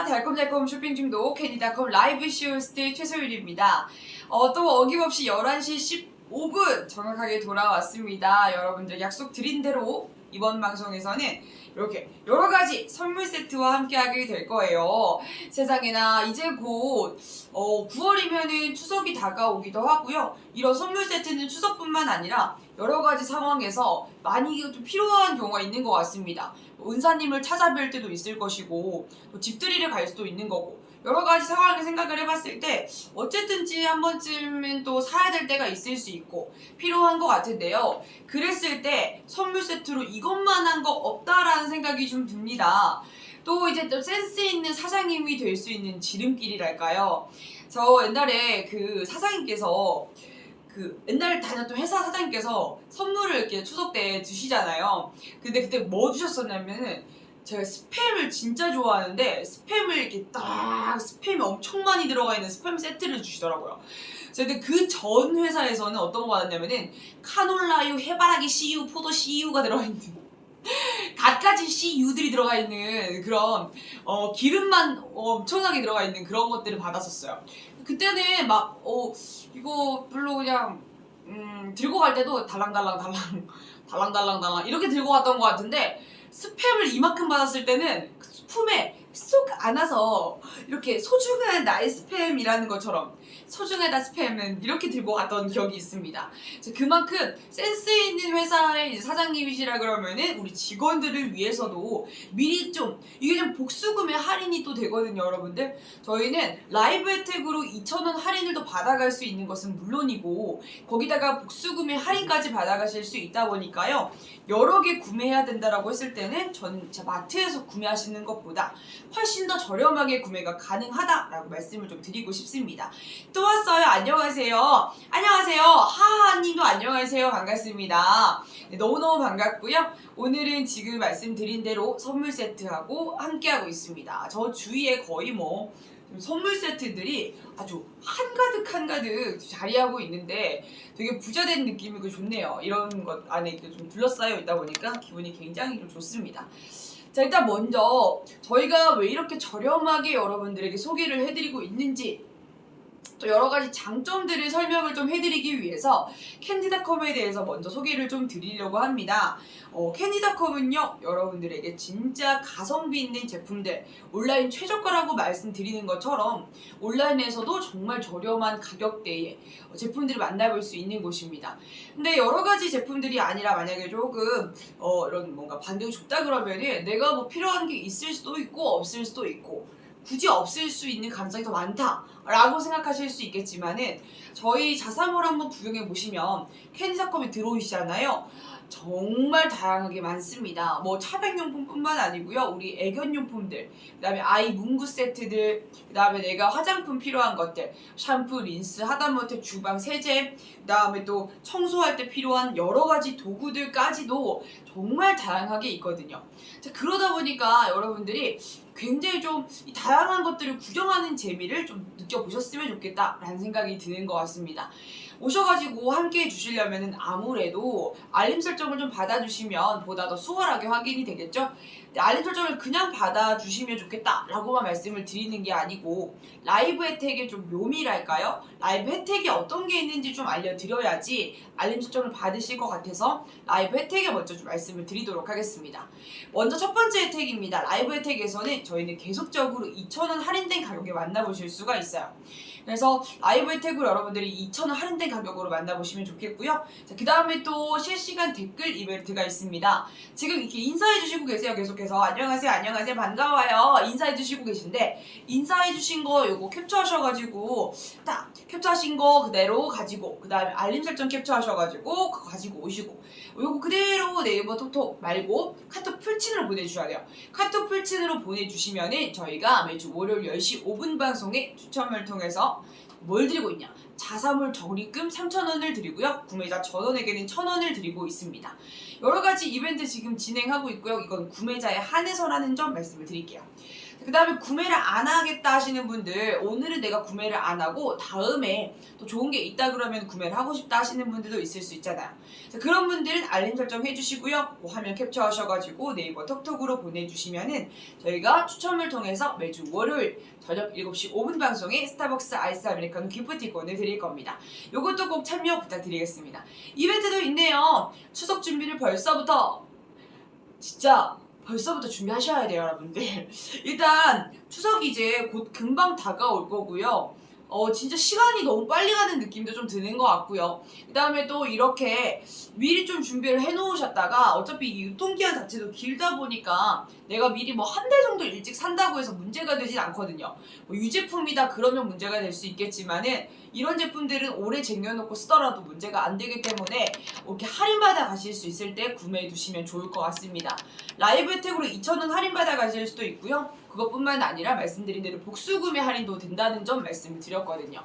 달콤달콤 쇼핑 중독 캐디닷컴 라이브 쇼호스트 최소율입니다. 또 어김없이 11시 15분 정확하게 돌아왔습니다. 여러분들 약속 드린 대로 이번 방송에서는 이렇게 여러가지 선물 세트와 함께하게 될 거예요. 세상에나 이제 곧 9월이면은 추석이 다가오기도 하고요. 이런 선물 세트는 추석뿐만 아니라 여러가지 상황에서 많이 좀 필요한 경우가 있는 것 같습니다. 은사님을 찾아뵐 때도 있을 것이고 또 집들이를 갈 수도 있는 거고 여러가지 상황을 생각을 해봤을 때 어쨌든지 한 번쯤은 또 사야 될 때가 있을 수 있고 필요한 것 같은데요. 그랬을 때 선물 세트로 이것만한 거 없다라는 생각이 좀 듭니다. 또 이제 또 센스 있는 사장님이 될 수 있는 지름길이랄까요. 저 옛날에 그 사장님께서 옛날 다녔던 회사 사장님께서 선물을 이렇게 추석 때 주시잖아요. 근데 그때 뭐 주셨었냐면은 제가 스팸을 진짜 좋아하는데 스팸을 이렇게 딱 스팸이 엄청 많이 들어가 있는 스팸 세트를 주시더라고요. 근데 그 전 회사에서는 어떤 거 받았냐면은 카놀라유, 해바라기 씨유, 포도 씨유가 들어가 있는 갖가지 씨유들이 들어가 있는 그런 기름만 엄청나게 들어가 있는 그런 것들을 받았었어요. 그때는 막 이거 별로 그냥 들고 갈 때도 달랑달랑 이렇게 들고 갔던 것 같은데 스팸을 이만큼 받았을 때는 그 품에 쏙 안아서 이렇게 소중한 나의 스팸이라는 것처럼 소중하다 스팸은 이렇게 들고 갔던 기억이 있습니다. 그만큼 센스 있는 회사의 사장님이시라 그러면은 우리 직원들을 위해서도 미리 좀 이게 좀 복수구매 할인이 또 되거든요, 여러분들. 저희는 라이브 혜택으로 2,000원 할인을 또 받아갈 수 있는 것은 물론이고 거기다가 복수구매 할인까지 받아가실 수 있다 보니까요. 여러 개 구매해야 된다라고 했을 때는 저는 마트에서 구매하시는 것보다 훨씬 더 저렴하게 구매가 가능하다라고 말씀을 좀 드리고 싶습니다. 또 왔어요. 안녕하세요. 안녕하세요. 하하님도 안녕하세요. 반갑습니다. 네, 너무너무 반갑고요. 오늘은 지금 말씀드린 대로 선물 세트하고 함께하고 있습니다. 저 주위에 거의 뭐 선물 세트들이 아주 한가득 자리하고 있는데 되게 부자된 느낌이고 좋네요. 이런 것 안에 좀 둘러싸여 있다 보니까 기분이 굉장히 좀 좋습니다. 자, 일단 먼저 저희가 왜 이렇게 저렴하게 여러분들에게 소개를 해드리고 있는지 또 여러가지 장점들을 설명을 좀 해드리기 위해서 캔디닷컴에 대해서 먼저 소개를 좀 드리려고 합니다. 캔디닷컴은요 여러분들에게 진짜 가성비 있는 제품들 온라인 최저가라고 말씀드리는 것처럼 온라인에서도 정말 저렴한 가격대의 제품들을 만나볼 수 있는 곳입니다. 근데 여러가지 제품들이 아니라 만약에 조금 이런 뭔가 반경이 좁다 그러면은 내가 뭐 필요한 게 있을 수도 있고 없을 수도 있고 굳이 없을 수 있는 가능성이 더 많다라고 생각하실 수 있겠지만은 저희 자사몰 한번 구경해 보시면 캔디닷컴에 들어오시잖아요. 정말 다양하게 많습니다. 뭐 차백용품뿐만 아니고요. 우리 애견용품들, 그 다음에 아이 문구 세트들, 그 다음에 내가 화장품 필요한 것들, 샴푸, 린스, 하다못해 주방 세제, 그 다음에 또 청소할 때 필요한 여러 가지 도구들까지도 정말 다양하게 있거든요. 자, 그러다 보니까 여러분들이 굉장히 좀 이 다양한 것들을 구경하는 재미를 좀 느껴보셨으면 좋겠다라는 생각이 드는 것 같습니다. 오셔가지고 함께 해주시려면 아무래도 알림 설정을 좀 받아주시면 보다 더 수월하게 확인이 되겠죠? 알림 설정을 그냥 받아주시면 좋겠다라고만 말씀을 드리는 게 아니고 라이브 혜택의 좀 묘미랄까요? 라이브 혜택이 어떤 게 있는지 좀 알려드려야지 알림 설정을 받으실 것 같아서 라이브 혜택에 먼저 좀 말씀을 드리도록 하겠습니다. 먼저 첫 번째 혜택입니다. 라이브 혜택에서는 저희는 계속적으로 2,000원 할인된 가격에 만나보실 수가 있어요. 그래서 라이브 혜택으로 여러분들이 2,000원 할인된 가격으로 만나보시면 좋겠고요. 그 다음에 또 실시간 댓글 이벤트가 있습니다. 지금 이렇게 인사해주시고 계세요. 계속해서 안녕하세요 안녕하세요 반가워요 인사해주시고 계신데 인사해주신 거 요거 캡처하셔가지고 딱 캡처하신 거 그대로 가지고 그 다음에 알림 설정 캡처하셔가지고 그거 가지고 오시고 요거 그대로 네이버 톡톡 말고 카톡 풀친으로 보내주셔야 돼요. 카톡 풀친으로 보내주시면은 저희가 매주 월요일 10시 5분 방송에 추첨을 통해서 뭘 드리고 있냐? 자사몰 적립금 3,000원을 드리고요. 구매자 전원에게는 1,000원을 드리고 있습니다. 여러가지 이벤트 지금 진행하고 있고요. 이건 구매자에 한해서라는 점 말씀을 드릴게요. 그 다음에 구매를 안 하겠다 하시는 분들, 오늘은 내가 구매를 안 하고 다음에 또 좋은 게 있다 그러면 구매를 하고 싶다 하시는 분들도 있을 수 있잖아요. 그런 분들은 알림 설정 해주시고요. 그 화면 캡처하셔가지고 네이버 톡톡으로 보내주시면은 저희가 추첨을 통해서 매주 월요일 저녁 7시 5분 방송에 스타벅스 아이스 아메리카노 기프티콘을 드릴 겁니다. 요것도 꼭 참여 부탁드리겠습니다. 이벤트도 있네요. 추석 준비를 벌써부터 준비하셔야 돼요, 여러분들. 일단 추석이 이제 곧 금방 다가올 거고요. 진짜 시간이 너무 빨리 가는 느낌도 좀 드는 것 같고요. 그 다음에 또 이렇게 미리 좀 준비를 해놓으셨다가 어차피 이 유통기한 자체도 길다 보니까 내가 미리 뭐 한 달 정도 일찍 산다고 해서 문제가 되진 않거든요. 뭐 유제품이다 그러면 문제가 될 수 있겠지만은 이런 제품들은 오래 쟁여놓고 쓰더라도 문제가 안 되기 때문에 이렇게 할인받아 가실 수 있을 때 구매해 두시면 좋을 것 같습니다. 라이브 혜택으로 2,000원 할인받아 가실 수도 있고요. 그것뿐만 아니라 말씀드린 대로 복수구매 할인도 된다는 점 말씀을 드렸거든요.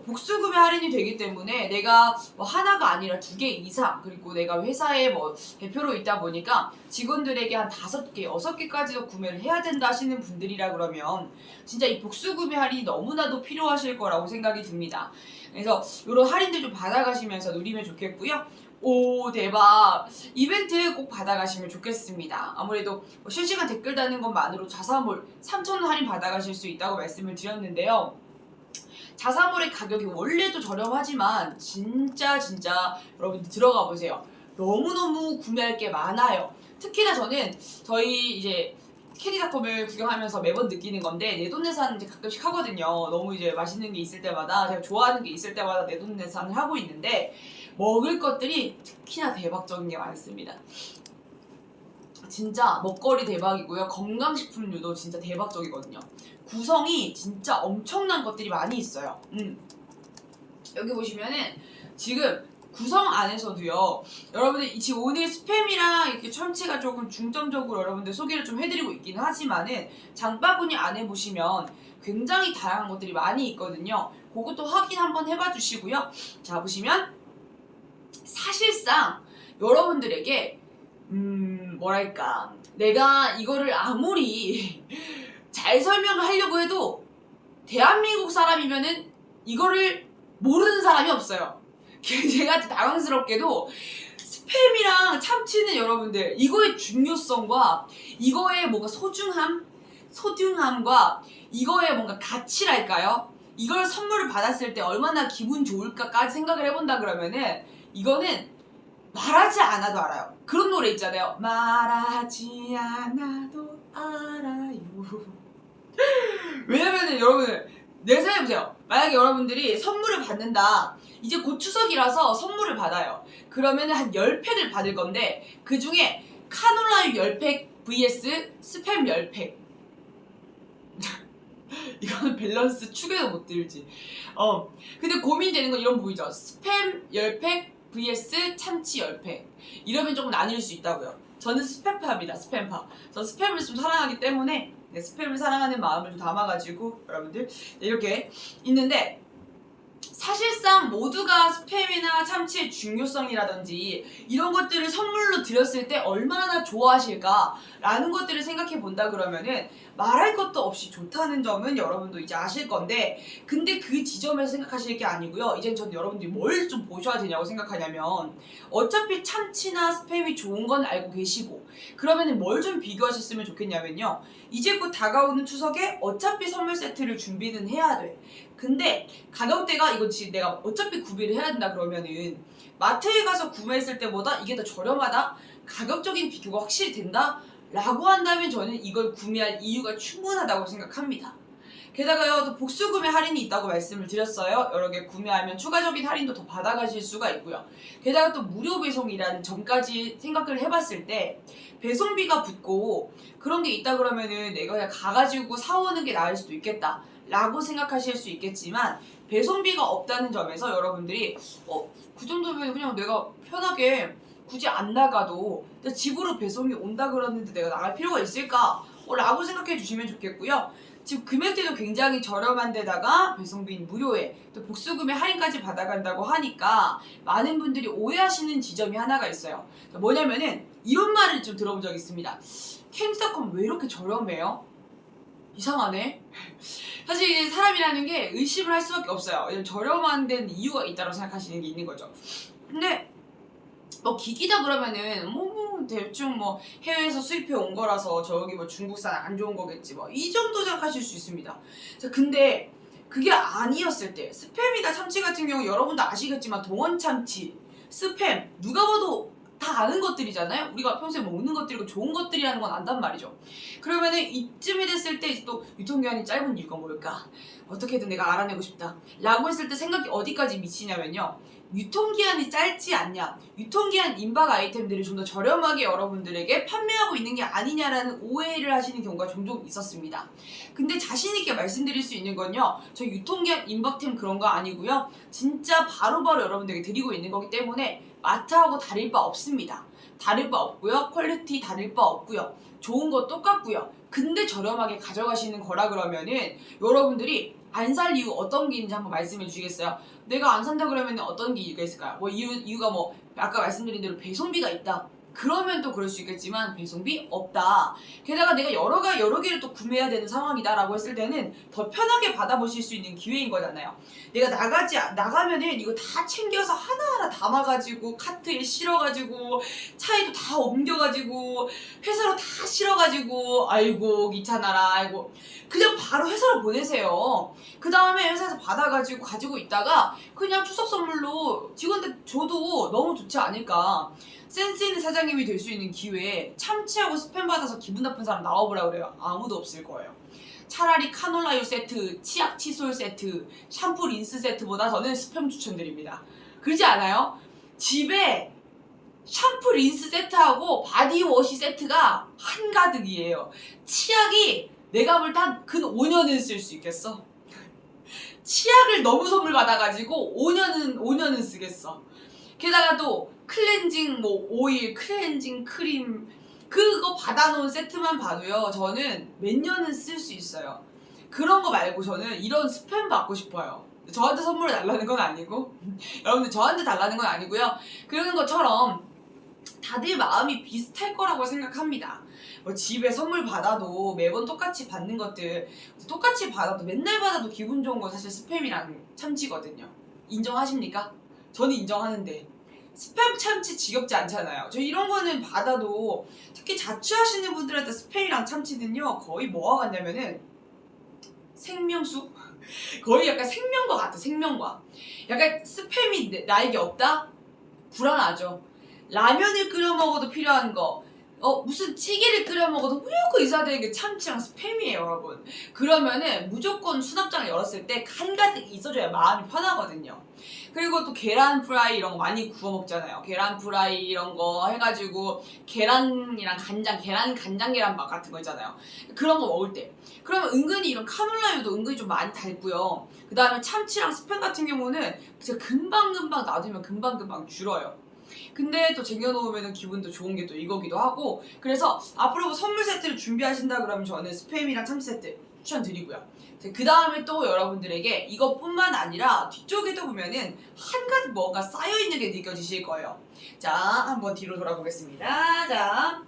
복수구매 할인이 되기 때문에 내가 뭐 하나가 아니라 2개 이상, 그리고 내가 회사에 뭐 대표로 있다 보니까 직원들에게 한 5개, 6개까지도 구매를 해야 된다 하시는 분들이라 그러면 진짜 이 복수구매 할인이 너무나도 필요하실 거라고 생각이 듭니다. 그래서 이런 할인들 좀 받아가시면서 누리면 좋겠고요. 오, 대박. 이벤트 꼭 받아가시면 좋겠습니다. 아무래도 뭐 실시간 댓글 다는 것만으로 자사몰 3,000원 할인 받아가실 수 있다고 말씀을 드렸는데요. 자사몰의 가격이 원래도 저렴하지만 진짜 여러분들 들어가 보세요. 너무너무 구매할 게 많아요. 특히나 저는 저희 이제 캐디닷컴을 구경하면서 매번 느끼는 건데 내돈내산 이제 가끔씩 하거든요. 너무 이제 맛있는 게 있을 때마다, 제가 좋아하는 게 있을 때마다 내돈내산을 하고 있는데 먹을 것들이 특히나 대박적인 게 많습니다. 진짜 먹거리 대박이고요. 건강식품류도 진짜 대박적이거든요. 구성이 진짜 엄청난 것들이 많이 있어요. 여기 보시면은 지금 구성 안에서도요. 여러분들 지금 오늘 스팸이랑 이렇게 참치가 조금 중점적으로 여러분들 소개를 좀 해드리고 있긴 하지만은 장바구니 안에 보시면 굉장히 다양한 것들이 많이 있거든요. 그것도 확인 한번 해봐 주시고요. 자, 보시면 사실상 여러분들에게 뭐랄까, 내가 이거를 아무리 잘 설명을 하려고 해도 대한민국 사람이면은 이거를 모르는 사람이 없어요. 제가 당황스럽게도 스팸이랑 참치는 여러분들 이거의 중요성과 이거의 뭔가 소중함과 이거의 뭔가 가치랄까요? 이걸 선물을 받았을 때 얼마나 기분 좋을까까지 생각을 해본다 그러면은 이거는 말하지 않아도 알아요. 그런 노래 있잖아요. 말하지 않아도 알아요. 왜냐면은 여러분들 내생각해보세요. 만약에 여러분들이 선물을 받는다. 이제 곧 추석이라서 선물을 받아요. 그러면은 한 10팩을 받을 건데 그 중에 카놀라유 10팩 vs 스팸 10팩. 이거는 밸런스 축에도 못 들지. 근데 고민되는 건 이런 부분이죠. 스팸 10팩 vs 참치 10팩. 이러면 조금 나뉠 수 있다고요. 저는 스팸파입니다. 스팸파. 저 스팸을 좀 사랑하기 때문에 스팸을 사랑하는 마음을 좀 담아가지고 여러분들 이렇게 있는데, 사실상 모두가 스팸이나 참치의 중요성이라든지 이런 것들을 선물로 드렸을 때 얼마나 좋아하실까라는 것들을 생각해 본다 그러면은 말할 것도 없이 좋다는 점은 여러분도 이제 아실 건데, 근데 그 지점에서 생각하실 게 아니고요. 이젠 전 여러분들이 뭘 좀 보셔야 되냐고 생각하냐면, 어차피 참치나 스팸이 좋은 건 알고 계시고, 그러면은 뭘 좀 비교하셨으면 좋겠냐면요. 이제 곧 다가오는 추석에 어차피 선물 세트를 준비는 해야 돼. 근데 가격대가 이거 지금 내가 어차피 구비를 해야 된다 그러면은 마트에 가서 구매했을 때보다 이게 더 저렴하다? 가격적인 비교가 확실히 된다? 라고 한다면 저는 이걸 구매할 이유가 충분하다고 생각합니다. 게다가요, 또 복수구매 할인이 있다고 말씀을 드렸어요. 여러 개 구매하면 추가적인 할인도 더 받아가실 수가 있고요. 게다가 또 무료 배송이라는 점까지 생각을 해봤을 때 배송비가 붙고 그런 게 있다 그러면은 내가 그냥 가가지고 사오는 게 나을 수도 있겠다 라고 생각하실 수 있겠지만, 배송비가 없다는 점에서 여러분들이 그 정도면 그냥 내가 편하게 굳이 안 나가도 집으로 배송이 온다 그러는데 내가 나갈 필요가 있을까? 라고 생각해 주시면 좋겠고요. 지금 금액대도 굉장히 저렴한 데다가 배송비는 무료에 또 복수금에 할인까지 받아간다고 하니까 많은 분들이 오해하시는 지점이 하나가 있어요. 뭐냐면은 이런 말을 좀 들어본 적이 있습니다. 캔디닷컴 왜 이렇게 저렴해요? 이상하네. 사실 사람이라는 게 의심을 할 수밖에 없어요. 저렴한 데는 이유가 있다고 생각하시는 게 있는 거죠. 근데 뭐 기기다 그러면은 뭐 대충 뭐 해외에서 수입해 온 거라서 저기 뭐 중국산 안 좋은 거겠지 뭐 이 정도 생각하실 수 있습니다. 자, 근데 그게 아니었을 때 스팸이나 참치 같은 경우 여러분도 아시겠지만 동원 참치, 스팸 누가 봐도 다 아는 것들이잖아요. 우리가 평소에 먹는 것들이고 좋은 것들이라는 건 안단 말이죠. 그러면은 이쯤이 됐을 때 또 유통기한이 짧은 이유가 뭘까? 어떻게든 내가 알아내고 싶다 라고 했을 때 생각이 어디까지 미치냐면요, 유통기한이 짧지 않냐, 유통기한 임박 아이템들을 좀 더 저렴하게 여러분들에게 판매하고 있는 게 아니냐라는 오해를 하시는 경우가 종종 있었습니다. 근데 자신있게 말씀드릴 수 있는 건요, 저 유통기한 임박템 그런 거 아니고요, 진짜 바로바로 여러분들에게 드리고 있는 거기 때문에 마트하고 다를 바 없습니다. 다를 바 없고요, 퀄리티 다를 바 없고요, 좋은 거 똑같고요. 근데 저렴하게 가져가시는 거라 그러면은 여러분들이 안 살 이유 어떤 게 있는지 한번 말씀해 주시겠어요? 내가 안 산다 그러면 어떤 게 이유가 있을까요? 뭐 이유가 뭐 아까 말씀드린 대로 배송비가 있다. 그러면 또 그럴 수 있겠지만 배송비 없다. 게다가 내가 여러 개를 또 구매해야 되는 상황이다라고 했을 때는 더 편하게 받아보실 수 있는 기회인 거잖아요. 내가 나가면은 이거 다 챙겨서 하나하나 담아가지고 카트에 실어가지고 차에도 다 옮겨가지고 회사로 다 실어가지고 아이고 귀찮아라 아이고 그냥 바로 회사로 보내세요. 그 다음에 회사에서 받아가지고 가지고 있다가 그냥 추석 선물로 직원들 줘도 너무 좋지 않을까. 센스 있는 사장님이 될 수 있는 기회에 참치하고 스팸 받아서 기분 나쁜 사람 나와보라 그래요. 아무도 없을 거예요. 차라리 카놀라유 세트, 치약 칫솔 세트, 샴푸 린스 세트보다 저는 스팸 추천드립니다. 그러지 않아요? 집에 샴푸 린스 세트하고 바디워시 세트가 한가득이에요. 치약이 내가 볼 때 한 근 5년은 쓸 수 있겠어. 치약을 너무 선물 받아가지고 5년은 쓰겠어. 게다가 또 클렌징 뭐 오일, 클렌징 크림 그거 받아놓은 세트만 봐도요, 저는 몇 년은 쓸 수 있어요. 그런 거 말고 저는 이런 스팸 받고 싶어요. 저한테 선물을 달라는 건 아니고 여러분들 저한테 달라는 건 아니고요. 그러는 것처럼 다들 마음이 비슷할 거라고 생각합니다. 뭐 집에 선물 받아도 매번 똑같이 받는 것들, 똑같이 받아도 맨날 받아도 기분 좋은 건 사실 스팸이랑 참치거든요. 인정하십니까? 저는 인정하는데 스팸 참치 지겹지 않잖아요. 저 이런 거는 받아도 특히 자취하시는 분들한테 스팸이랑 참치는요 거의 뭐가 같냐면은 생명수? 거의 약간 생명과 같아. 생명과. 약간 스팸이 나에게 없다? 불안하죠. 라면을 끓여 먹어도 필요한 거, 무슨 찌개를 끓여 먹어도 무조건 있어야 되는 게 참치랑 스팸이에요, 여러분. 그러면은 무조건 수납장을 열었을 때 한가득 있어줘야 마음이 편하거든요. 그리고 또 계란 프라이 이런 거 많이 구워 먹잖아요. 계란 프라이 이런 거 해가지고 계란이랑 간장, 간장 계란밥 같은 거 있잖아요. 그런 거 먹을 때. 그러면 은근히 이런 카놀라유도 은근히 좀 많이 달고요. 그 다음에 참치랑 스팸 같은 경우는 진짜 금방금방 놔두면 금방금방 줄어요. 근데 또 쟁여놓으면 기분도 좋은 게 또 이거기도 하고, 그래서 앞으로 선물 세트를 준비하신다 그러면 저는 스팸이랑 참치 세트 추천드리고요. 그 다음에 또 여러분들에게 이것뿐만 아니라 뒤쪽에도 보면은 한가득 뭔가 쌓여있는 게 느껴지실 거예요. 자, 한번 뒤로 돌아보겠습니다. 자,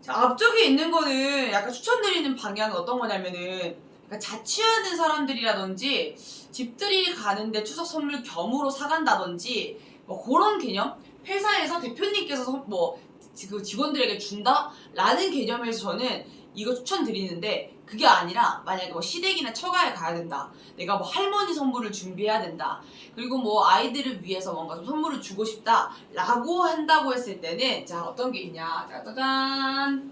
앞쪽에 있는 거는 약간 추천드리는 방향은 어떤 거냐면은, 그러니까 자취하는 사람들이라든지 집들이 가는데 추석 선물 겸으로 사간다든지 뭐 그런 개념? 회사에서 대표님께서 뭐 직원들에게 준다라는 개념에서 저는 이거 추천드리는데, 그게 아니라 만약에 뭐 시댁이나 처가에 가야 된다, 내가 뭐 할머니 선물을 준비해야 된다, 그리고 뭐 아이들을 위해서 뭔가 좀 선물을 주고 싶다 라고 한다고 했을 때는 자, 어떤 게 있냐, 짜자잔,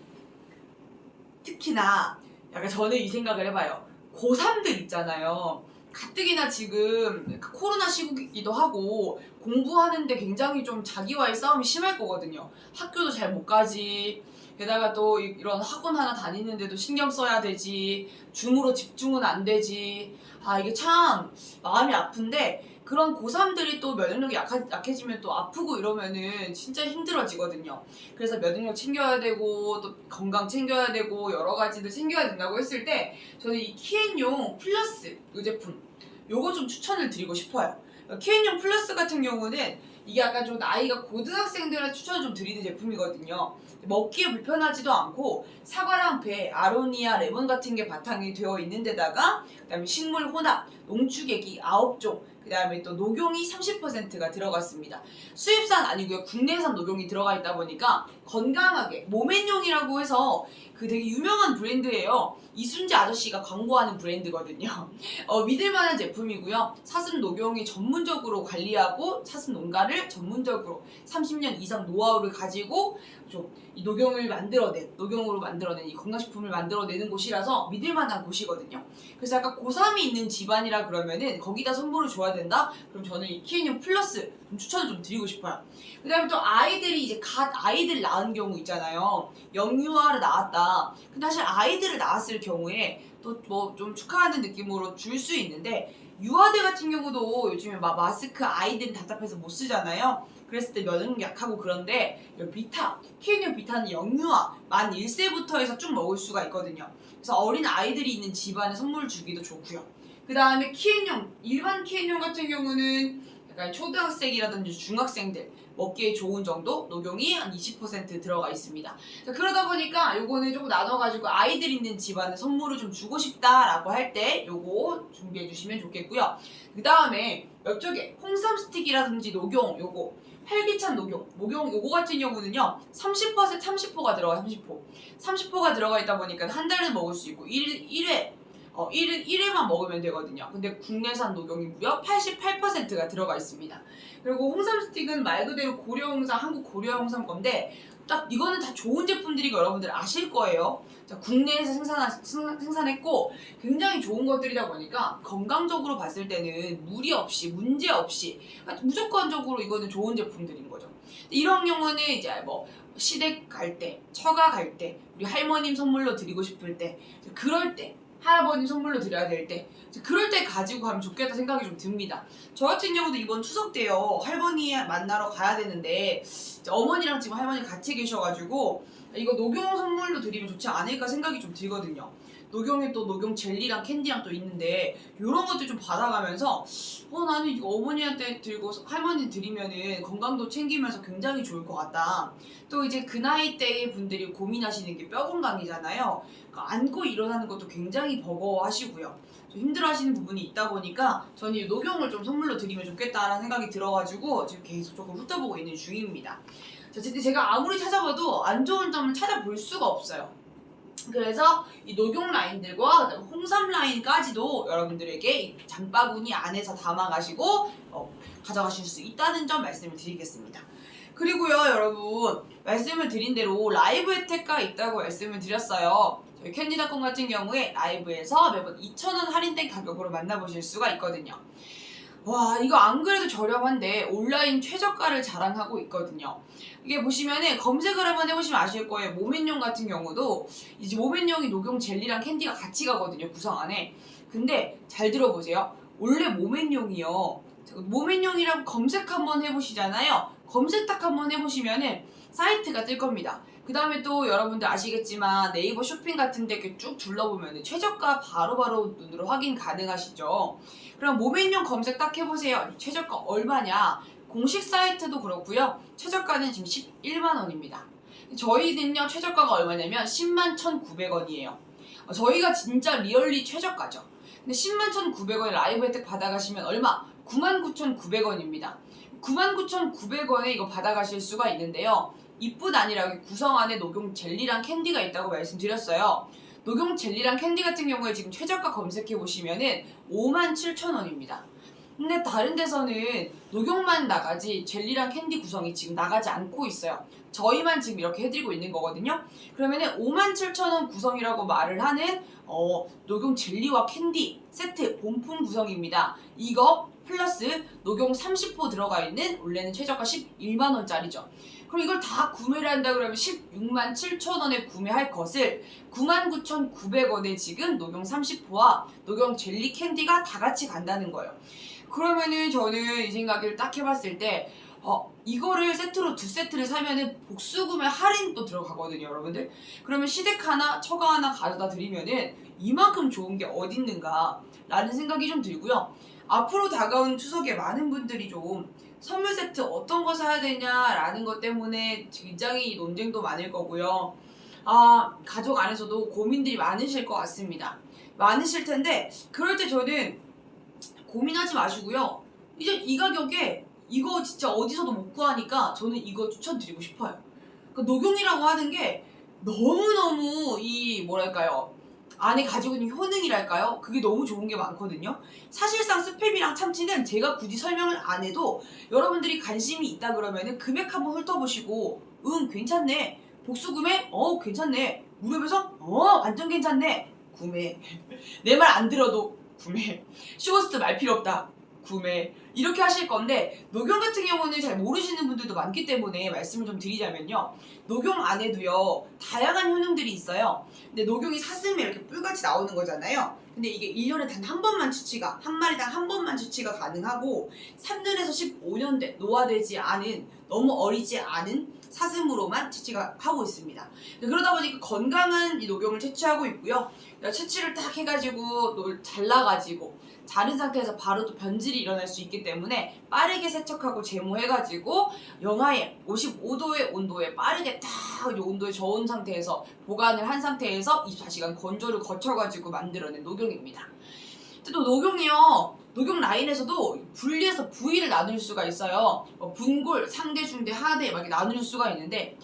특히나 약간 저는 이 생각을 해봐요. 고3들 있잖아요. 가뜩이나 지금 코로나 시국이기도 하고 공부하는데 굉장히 좀 자기와의 싸움이 심할 거거든요. 학교도 잘 못 가지, 게다가 또 이런 학원 하나 다니는데도 신경 써야 되지, 줌으로 집중은 안 되지. 아, 이게 참 마음이 아픈데, 그런 고3들이 또 면역력이 약해지면 또 아프고 이러면은 진짜 힘들어지거든요. 그래서 면역력 챙겨야 되고 또 건강 챙겨야 되고 여러 가지들 챙겨야 된다고 했을 때 저는 이 키엔용 플러스 이 제품 요거 좀 추천을 드리고 싶어요. 키엔용 플러스 같은 경우는 이게 약간 좀 나이가 고등학생들한테 추천을 좀 드리는 제품이거든요. 먹기에 불편하지도 않고 사과랑 배, 아로니아, 레몬 같은 게 바탕이 되어 있는 데다가 그다음에 식물 혼합, 농축액이 9종, 그다음에 또 녹용이 30%가 들어갔습니다. 수입산 아니고요. 국내산 녹용이 들어가 있다 보니까 건강하게 모멘용이라고 해서 그 되게 유명한 브랜드예요. 이순재 아저씨가 광고하는 브랜드거든요. 믿을만한 제품이고요. 사슴 녹용이 전문적으로 관리하고 사슴 농가를 전문적으로 30년 이상 노하우를 가지고 좀 이 녹용을 녹용으로 만들어낸 이 건강식품을 만들어내는 곳이라서 믿을만한 곳이거든요. 그래서 약간 고3이 있는 집안이라 그러면은 거기다 선물을 줘야 된다? 그럼 저는 이 키엔용 플러스 좀 추천을 좀 드리고 싶어요. 그 다음에 또 아이들이 이제 갓 아이들 낳은 경우 있잖아요. 영유아를 낳았다. 근데 사실 아이들을 낳았을 경우에 또 뭐 좀 축하하는 느낌으로 줄 수 있는데 유아들 같은 경우도 요즘에 막 마스크 아이들이 답답해서 못 쓰잖아요. 그랬을 때 면역력 약하고 그런데 키엔용 비타는 영유아 만 1세부터 해서 쭉 먹을 수가 있거든요. 그래서 어린 아이들이 있는 집안에 선물 주기도 좋고요. 그 다음에 일반 키엔용 같은 경우는 약간 초등학생이라든지 중학생들 먹기에 좋은 정도 녹용이 한 20% 들어가 있습니다. 자, 그러다 보니까 요거는 조금 나눠가지고 아이들 있는 집안에 선물을 좀 주고 싶다라고 할 때 요거 준비해 주시면 좋겠고요. 그 다음에 옆쪽에 홍삼 스틱이라든지 녹용 요거 활기찬 녹용 요거 같은 경우는요 30%가 들어가요. 30%가 들어가 있다 보니까 한 달은 먹을 수 있고 1회만 먹으면 되거든요. 근데 국내산 녹용이 무려 88%가 들어가 있습니다. 그리고 홍삼 스틱은 말 그대로 한국 고려 홍삼 건데 딱 이거는 다 좋은 제품들이고 여러분들 아실 거예요. 자, 국내에서 생산했고 굉장히 좋은 것들이다 보니까 건강적으로 봤을 때는 무리 없이 문제 없이 무조건적으로 이거는 좋은 제품들인 거죠. 이런 경우는 이제 뭐 시댁 갈 때, 처가 갈 때, 우리 할머님 선물로 드리고 싶을 때, 그럴 때 할아버님 선물로 드려야 될 때 그럴 때 가지고 가면 좋겠다 생각이 좀 듭니다. 저 같은 경우도 이번 추석 때요 할머니 만나러 가야 되는데 어머니랑 지금 할머니 같이 계셔가지고 이거 녹용 선물로 드리면 좋지 않을까 생각이 좀 들거든요. 녹용에 또 녹용 젤리랑 캔디랑 또 있는데 이런 것들 좀 받아가면서 나는 이거 어머니한테 들고 할머니 드리면은 건강도 챙기면서 굉장히 좋을 것 같다. 또 이제 그 나이 대의 분들이 고민하시는 게 뼈 건강이잖아요. 그러니까 안고 일어나는 것도 굉장히 버거워하시고요. 좀 힘들어하시는 부분이 있다 보니까 저는 이 녹용을 좀 선물로 드리면 좋겠다라는 생각이 들어가지고 지금 계속 조금 훑어보고 있는 중입니다. 자, 근데 제가 아무리 찾아봐도 안 좋은 점을 찾아볼 수가 없어요. 그래서 이 녹용 라인들과 홍삼 라인까지도 여러분들에게 이 장바구니 안에서 담아가시고 가져가실 수 있다는 점 말씀을 드리겠습니다. 그리고요 여러분 말씀을 드린 대로 라이브 혜택가 있다고 말씀을 드렸어요. 저희 캔디닷컴 같은 경우에 라이브에서 매번 2,000원 할인된 가격으로 만나보실 수가 있거든요. 와 이거 안 그래도 저렴한데 온라인 최저가를 자랑하고 있거든요. 이게 보시면은 검색을 한번 해보시면 아실 거예요. 모멘용 같은 경우도 이제 모멘용이 녹용 젤리랑 캔디가 같이 가거든요 구성 안에. 근데 잘 들어보세요. 원래 모멘용이요 모멘용이라고 검색 한번 해보시잖아요. 검색 딱 한번 해보시면은 사이트가 뜰 겁니다. 그 다음에 또 여러분들 아시겠지만 네이버 쇼핑 같은 데 이렇게 쭉 둘러보면 최저가 바로바로 눈으로 확인 가능하시죠. 그럼 모멘용 검색 딱 해보세요. 최저가 얼마냐. 공식 사이트도 그렇고요. 최저가는 지금 11만원입니다. 저희는요 최저가가 얼마냐면 10만 1,900원이에요. 저희가 진짜 리얼리 최저가죠. 근데 10만 1,900원에 라이브 혜택 받아가시면 얼마? 99,900원입니다. 99,900원에 이거 받아가실 수가 있는데요. 이뿐 아니라 구성 안에 녹용 젤리랑 캔디가 있다고 말씀드렸어요. 녹용 젤리랑 캔디 같은 경우에 지금 최저가 검색해보시면은 57,000원입니다. 근데 다른 데서는 녹용만 나가지 젤리랑 캔디 구성이 지금 나가지 않고 있어요. 저희만 지금 이렇게 해드리고 있는 거거든요. 그러면은 57,000원 구성이라고 말을 하는 녹용 젤리와 캔디 세트 본품 구성입니다. 이거 플러스 녹용 30호 들어가 있는 원래는 최저가 11만원짜리죠. 그럼 이걸 다 구매를 한다 그러면 16만 7천원에 구매할 것을 99,900원에 지금 녹용 30호와 녹용 젤리 캔디가 다 같이 간다는 거예요. 그러면은 저는 이 생각을 딱 해봤을 때 이거를 세트로 2세트를 사면은 복수구매 할인도 들어가거든요, 여러분들. 그러면 시댁 하나, 처가 하나 가져다 드리면은 이만큼 좋은 게 어딨는가 라는 생각이 좀 들고요. 앞으로 다가온 추석에 많은 분들이 좀 선물 세트 어떤 거 사야 되냐라는 것 때문에 굉장히 논쟁도 많을 거고요. 가족 안에서도 고민들이 많으실 것 같습니다. 많으실 텐데 그럴 때 저는 고민하지 마시고요. 이제 이 가격에 이거 진짜 어디서도 못 구하니까 저는 이거 추천드리고 싶어요. 그 녹용이라고 하는 게 너무너무 이 뭐랄까요, 안에 가지고 있는 효능이랄까요? 그게 너무 좋은 게 많거든요. 사실상 스팸이랑 참치는 제가 굳이 설명을 안 해도 여러분들이 관심이 있다 그러면은 금액 한번 훑어보시고 괜찮네. 복수구매? 괜찮네. 무료배송? 완전 괜찮네. 구매. 내 말 안 들어도 구매. 쇼호스트 말 필요 없다. 구매. 이렇게 하실 건데 녹용 같은 경우는 잘 모르시는 분들도 많기 때문에 말씀을 좀 드리자면요. 녹용 안에도요 다양한 효능들이 있어요. 근데 녹용이 사슴에 이렇게 뿔같이 나오는 거잖아요. 근데 이게 1년에 단 한 번만 추치가, 한 마리당 한 번만 추치가 가능하고 3년에서 15년 노화되지 않은, 너무 어리지 않은 사슴으로만 채취가 하고 있습니다. 그러다 보니까 건강한 이 녹용을 채취하고 있고요. 채취를 딱 해가지고 잘라가지고 자른 상태에서 바로 또 변질이 일어날 수 있기 때문에 빠르게 세척하고 제모해가지고 영하의 55도의 온도에 빠르게 딱 온도에 저온 상태에서 보관을 한 상태에서 24시간 건조를 거쳐가지고 만들어낸 녹용입니다. 또 녹용이요, 녹용 라인에서도 분리해서 부위를 나눌 수가 있어요. 분골, 상대, 중대, 하대 이렇게 나눌 수가 있는데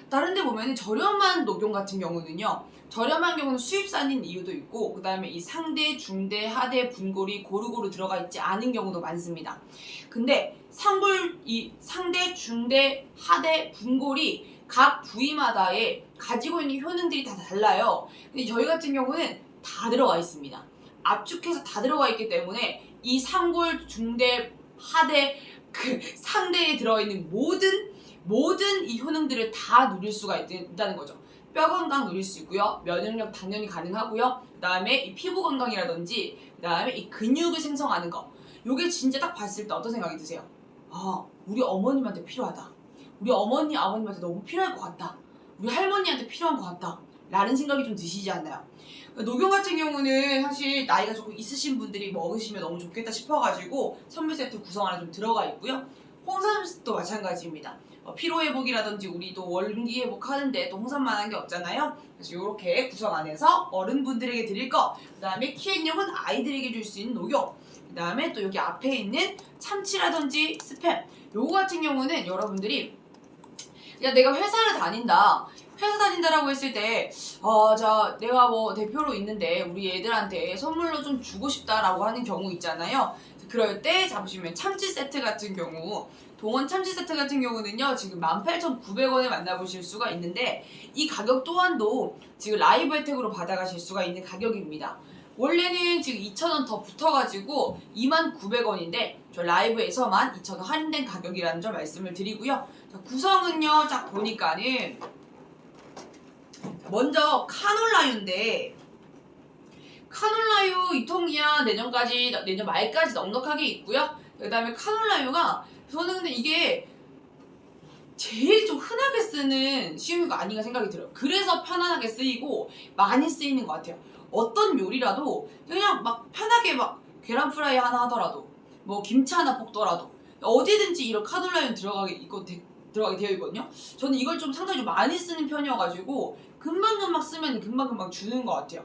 다른 데 보면 저렴한 녹용 같은 경우는요, 저렴한 경우는 수입산인 이유도 있고 그 다음에 이 상대, 중대, 하대, 분골이 고루고루 들어가 있지 않은 경우도 많습니다. 근데 이 상대, 중대, 하대, 분골이 각 부위마다의 가지고 있는 효능들이 다 달라요. 근데 저희 같은 경우는 다 들어가 있습니다. 압축해서 다 들어가 있기 때문에 이 상골, 중대, 하대, 그 상대에 들어있는 모든 이 효능들을 다 누릴 수가 있다는 거죠. 뼈 건강 누릴 수 있고요. 면역력 당연히 가능하고요. 그 다음에 이 피부 건강이라든지 그 다음에 이 근육을 생성하는 거, 요게 진짜 딱 봤을 때 어떤 생각이 드세요? 우리 어머님한테 필요하다. 우리 어머니, 아버님한테 너무 필요할 것 같다. 우리 할머니한테 필요한 것 같다. 라는 생각이 좀 드시지 않나요? 녹용 같은 경우는 사실 나이가 조금 있으신 분들이 먹으시면 너무 좋겠다 싶어가지고 선물 세트 구성 안에 좀 들어가 있고요. 홍삼도 마찬가지입니다. 피로회복이라든지 우리 또 원기 회복하는데 또 홍삼만한 게 없잖아요. 그래서 이렇게 구성 안에서 어른분들에게 드릴 거, 그 다음에 키앤용은 아이들에게 줄 수 있는 녹용, 그 다음에 또 여기 앞에 있는 참치라든지 스팸, 요거 같은 경우는 여러분들이 야 내가 회사를 다닌다, 회사 다닌다라고 했을 때 내가 뭐 대표로 있는데 우리 애들한테 선물로 좀 주고 싶다라고 하는 경우 있잖아요. 그럴 때 잡으시면 참치 세트 같은 경우, 동원 참치 세트 같은 경우는요 지금 18,900원에 만나보실 수가 있는데 이 가격 또한도 지금 라이브 혜택으로 받아가실 수가 있는 가격입니다. 원래는 지금 2,000원 더 붙어가지고 29,900원인데 저 라이브에서만 2,000원 할인된 가격이라는 점 말씀을 드리고요. 자, 구성은요 딱 보니까는 먼저 카놀라유인데, 카놀라유 2통이야 내년 말까지 넉넉하게 있고요. 그 다음에 카놀라유가 저는 근데 이게 제일 좀 흔하게 쓰는 식용유가 아닌가 생각이 들어요. 그래서 편안하게 쓰이고 많이 쓰이는 것 같아요. 어떤 요리라도 그냥 막 편하게 막 계란 프라이 하나 하더라도 뭐 김치 하나 볶더라도 어디든지 이런 카놀라유는 들어가게 되어 있거든요. 저는 이걸 좀 상당히 좀 많이 쓰는 편이어가지고 금방금방 쓰면 금방금방 주는 것 같아요.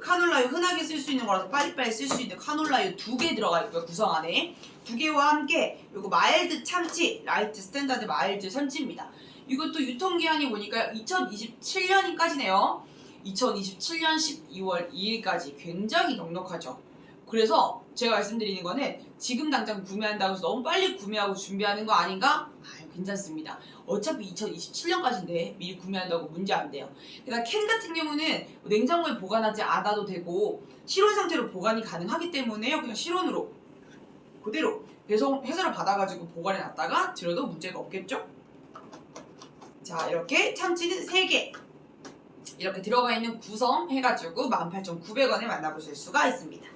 카놀라유 흔하게 쓸 수 있는 거라서 빨리빨리 쓸 수 있는 카놀라유 2개 들어가 있고요. 구성 안에 2개와 함께 요거 마일드 참치, 라이트 스탠다드 마일드 참치입니다. 이것도 유통기한이 보니까 2027년까지네요. 2027년 12월 2일까지 굉장히 넉넉하죠. 그래서 제가 말씀드리는 거는 지금 당장 구매한다고 해서 너무 빨리 구매하고 준비하는 거 아닌가? 괜찮습니다. 어차피 2027년까지인데 미리 구매한다고 문제 안 돼요. 그다음 캔 같은 경우는 냉장고에 보관하지 않아도 되고 실온 상태로 보관이 가능하기 때문에요. 그냥 실온으로 그대로 회사를 받아가지고 보관해 놨다가 드려도 문제가 없겠죠? 자, 이렇게 참치는 3개 이렇게 들어가 있는 구성 해가지고 18,900원에 만나보실 수가 있습니다.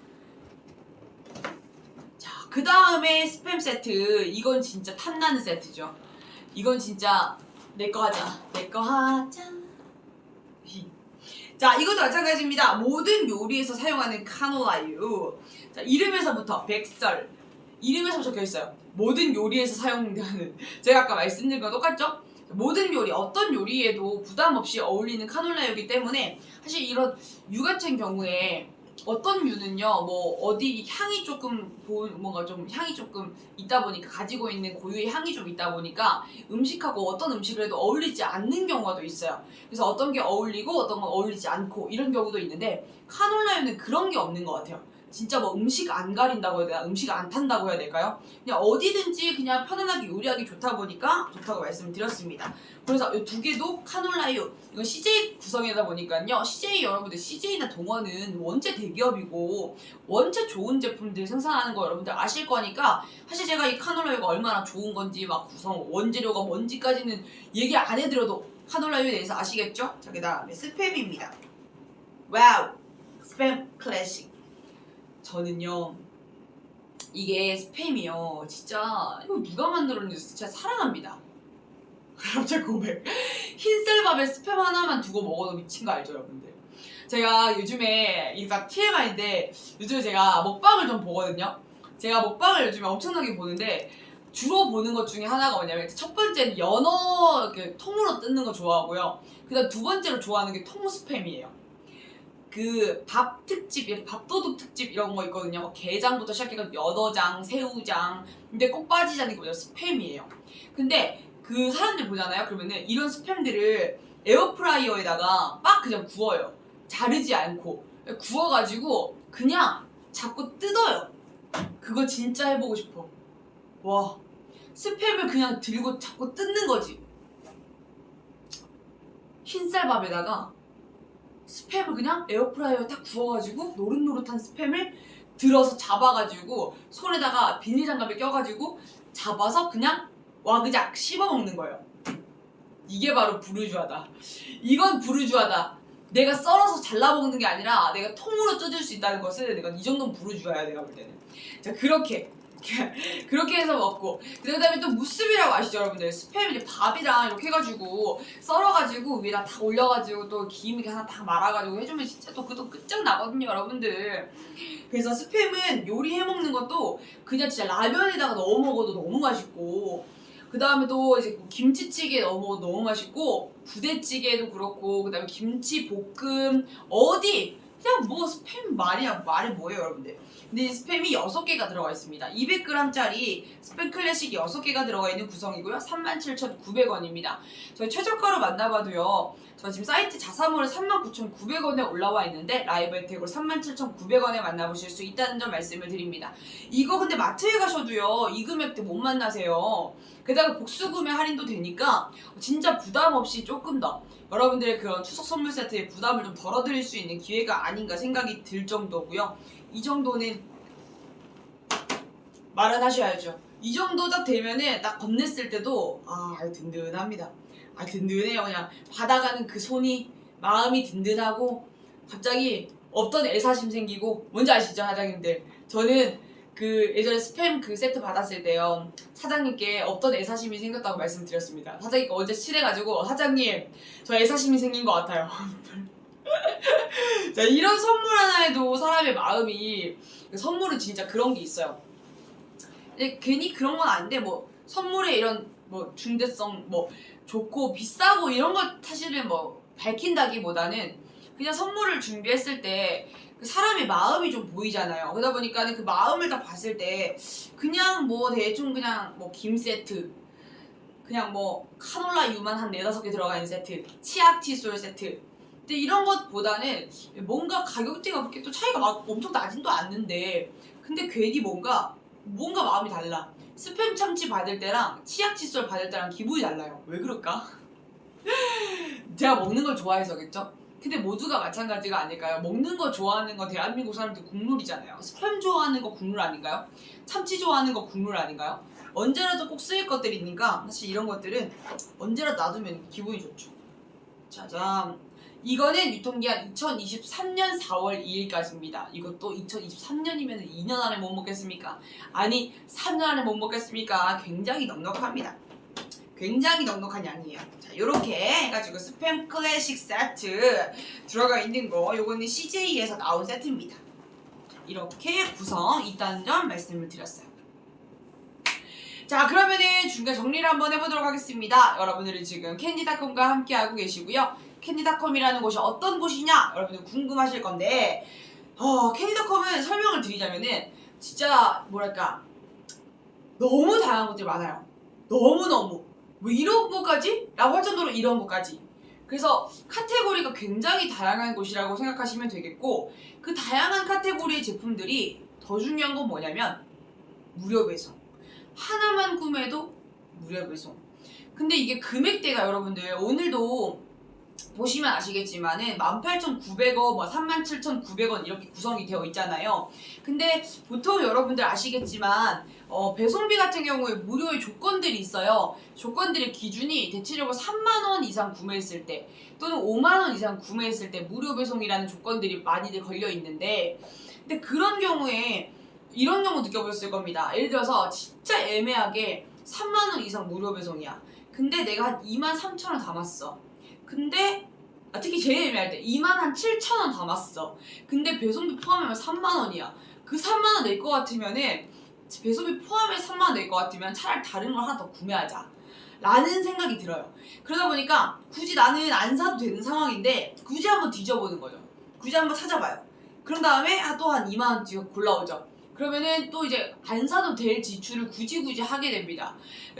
자, 그 다음에 스팸 세트. 이건 진짜 탐나는 세트죠. 이건 진짜 내거 하자. 내거 하자. 자, 이것도 마찬가지입니다. 모든 요리에서 사용하는 카놀라유. 자, 이름에서부터 백설. 이름에서 적혀있어요. 모든 요리에서 사용되는. 제가 아까 말씀드린 거 똑같죠? 모든 요리, 어떤 요리에도 부담 없이 어울리는 카놀라유이기 때문에 사실 이런 유 같은 경우에 어떤 유는요, 뭐 어디 향이 조금 뭔가 좀 향이 조금 있다 보니까 가지고 있는 고유의 향이 좀 있다 보니까 음식하고 어떤 음식을 해도 어울리지 않는 경우가 있어요. 그래서 어떤 게 어울리고 어떤 건 어울리지 않고 이런 경우도 있는데 카놀라유는 그런 게 없는 것 같아요. 진짜 뭐 음식 안 가린다고 해야 되나? 음식 안 탄다고 해야 될까요? 그냥 어디든지 그냥 편안하게 요리하기 좋다 보니까 좋다고 말씀을 드렸습니다. 그래서 이 두 개도 카놀라유, 이건 CJ 구성이다 보니까요. CJ 여러분들, CJ나 동원은 원체 대기업이고 원체 좋은 제품들 생산하는 거 여러분들 아실 거니까 사실 제가 이 카놀라유가 얼마나 좋은 건지 막 구성, 원재료가 뭔지까지는 얘기 안 해드려도 카놀라유에 대해서 아시겠죠? 자, 그 다음에 스팸입니다. 와우! 스팸 클래식. 저는요 이게 스팸이요 진짜 이거 누가 만들었는지 진짜 사랑합니다. 갑자기 고백. 흰쌀밥에 스팸 하나만 두고 먹어도 미친 거 알죠 여러분들? 제가 요즘에 이게 다 TMI인데 요즘에 제가 먹방을 좀 보거든요. 제가 먹방을 요즘에 엄청나게 보는데 주로 보는 것 중에 하나가 뭐냐면 첫 번째는 연어 이렇게 통으로 뜯는 거 좋아하고요. 그 다음 두 번째로 좋아하는 게 통스팸이에요. 그 밥 특집, 밥도둑 특집 이런 거 있거든요. 뭐 게장부터 시작해서 연어장, 새우장. 근데 꼭 빠지지 않는 게 뭐죠? 스팸이에요. 근데 그 사람들 보잖아요. 그러면은 이런 스팸들을 에어프라이어에다가 막 그냥 구워요. 자르지 않고 구워가지고 그냥 자꾸 뜯어요. 그거 진짜 해보고 싶어. 와, 스팸을 그냥 들고 자꾸 뜯는 거지. 흰쌀밥에다가 스팸을 그냥 에어프라이어에 딱 구워가지고 노릇노릇한 스팸을 들어서 잡아가지고 손에다가 비닐장갑에 껴가지고 잡아서 그냥 와그작 씹어먹는 거예요. 이게 바로 부르주아다. 이건 부르주아다. 내가 썰어서 잘라먹는 게 아니라 내가 통으로 뜯을 수 있다는 것을 내가 이 정도는 부르주아야 내가 볼 때는. 자, 그렇게 해서 먹고 그 다음에 또 무스비라고 아시죠 여러분들? 스팸 이제 밥이랑 이렇게 해가지고 썰어가지고 위에다 다 올려가지고 또 김 이렇게 하나 다 말아가지고 해주면 진짜 또 그것도 끝장나거든요 여러분들. 그래서 스팸은 요리해 먹는 것도 그냥 진짜 라면에다가 넣어 먹어도 너무 맛있고 그 다음에 또 이제 김치찌개에 넣어 먹어도 너무 맛있고 부대찌개도 그렇고 그 다음에 김치볶음 어디 그냥 뭐 스팸 말이 뭐예요 여러분들. 근데 스팸이 6개가 들어가 있습니다. 200g짜리 스팸 클래식 6개가 들어가 있는 구성이고요. 37,900원입니다. 저희 최저가로 만나봐도요. 저 지금 사이트 자사몰에 39,900원에 올라와 있는데 라이브 혜택으로 37,900원에 만나보실 수 있다는 점 말씀을 드립니다. 이거 근데 마트에 가셔도요. 이 금액대 못 만나세요. 게다가 복수구매 할인도 되니까 진짜 부담 없이 조금 더 여러분들의 그런 추석 선물 세트에 부담을 좀 덜어드릴 수 있는 기회가 아닌가 생각이 들 정도고요. 이 정도는 마련하셔야죠. 이 정도 딱 되면은 딱 건넸을 때도 든든합니다. 든든해요. 그냥 받아가는 그 손이 마음이 든든하고 갑자기 없던 애사심 생기고 뭔지 아시죠 사장님들? 저는 그 예전에 스팸 그 세트 받았을 때요 사장님께 없던 애사심이 생겼다고 말씀드렸습니다. 사장님께 어제 칠해가지고 사장님 저 애사심이 생긴 것 같아요. 자, 이런 선물 하나에도 사람의 마음이 선물은 진짜 그런 게 있어요. 근데 괜히 그런 건 아닌데 뭐 선물에 이런 뭐 중대성 뭐 좋고 비싸고 이런 것 사실은 뭐 밝힌다기보다는 그냥 선물을 준비했을 때 그 사람의 마음이 좀 보이잖아요. 그러다 보니까 그 마음을 딱 봤을 때 그냥 뭐 대충 그냥 뭐 김 세트 그냥 뭐 카놀라유만 한 4-5개 들어가 있는 세트 치약 칫솔 세트 근데 이런 것보다는 뭔가 가격대가 그렇게 또 차이가 막 엄청 나진 또 않는데 근데 괜히 뭔가 마음이 달라. 스팸 참치 받을 때랑 치약 칫솔 받을 때랑 기분이 달라요. 왜 그럴까? 제가 먹는 걸 좋아해서겠죠? 근데 모두가 마찬가지가 아닐까요? 먹는 거 좋아하는 거 대한민국 사람들 국룰이잖아요. 스팸 좋아하는 거 국룰 아닌가요? 참치 좋아하는 거 국룰 아닌가요? 언제라도 꼭 쓰일 것들이니까 사실 이런 것들은 언제라도 놔두면 기분이 좋죠. 짜잔. 이거는 유통기한 2023년 4월 2일까지입니다. 이것도 2023년이면 2년 안에 못 먹겠습니까? 아니 3년 안에 못 먹겠습니까? 굉장히 넉넉합니다. 굉장히 넉넉한 양이에요. 자, 요렇게 해가지고 스팸 클래식 세트 들어가 있는 거, 요거는 CJ에서 나온 세트입니다. 자, 이렇게 구성 있다는 점 말씀을 드렸어요. 자, 그러면은 중간 정리를 한번 해보도록 하겠습니다. 여러분들은 지금 캔디닷컴과 함께하고 계시고요. 캔디닷컴이라는 곳이 어떤 곳이냐? 여러분들 궁금하실 건데, 캔디닷컴은 설명을 드리자면은 진짜 뭐랄까 너무 다양한 것들이 많아요. 너무너무 뭐 이런 것까지? 라고 할 정도로 이런 것까지. 그래서 카테고리가 굉장히 다양한 곳이라고 생각하시면 되겠고, 그 다양한 카테고리의 제품들이 더 중요한 건 뭐냐면 무료 배송. 하나만 구매해도 무료 배송. 근데 이게 금액대가 여러분들 오늘도 보시면 아시겠지만은 18,900원, 뭐 37,900원 이렇게 구성이 되어 있잖아요. 근데 보통 여러분들 아시겠지만 배송비 같은 경우에 무료의 조건들이 있어요. 조건들의 기준이 대체적으로 3만원 이상 구매했을 때 또는 5만원 이상 구매했을 때 무료 배송이라는 조건들이 많이들 걸려 있는데, 근데 그런 경우에 이런 경우 느껴보셨을 겁니다. 예를 들어서 진짜 애매하게 3만원 이상 무료 배송이야. 근데 내가 한 23,000원 담았어. 근데 특히 제일 애매할 때 27,000원 담았어. 근데 배송비 포함하면 3만원이야. 그 3만원 낼 것 같으면은, 배송비 포함해서 3만원 낼 것 같으면 차라리 다른 걸 하나 더 구매하자 라는 생각이 들어요. 그러다 보니까 굳이 나는 안 사도 되는 상황인데 굳이 한번 뒤져보는 거죠. 굳이 한번 찾아봐요. 그런 다음에 또 한 2만원 뒤가 골라오죠. 그러면은 또 이제 안 사도 될 지출을 굳이 하게 됩니다.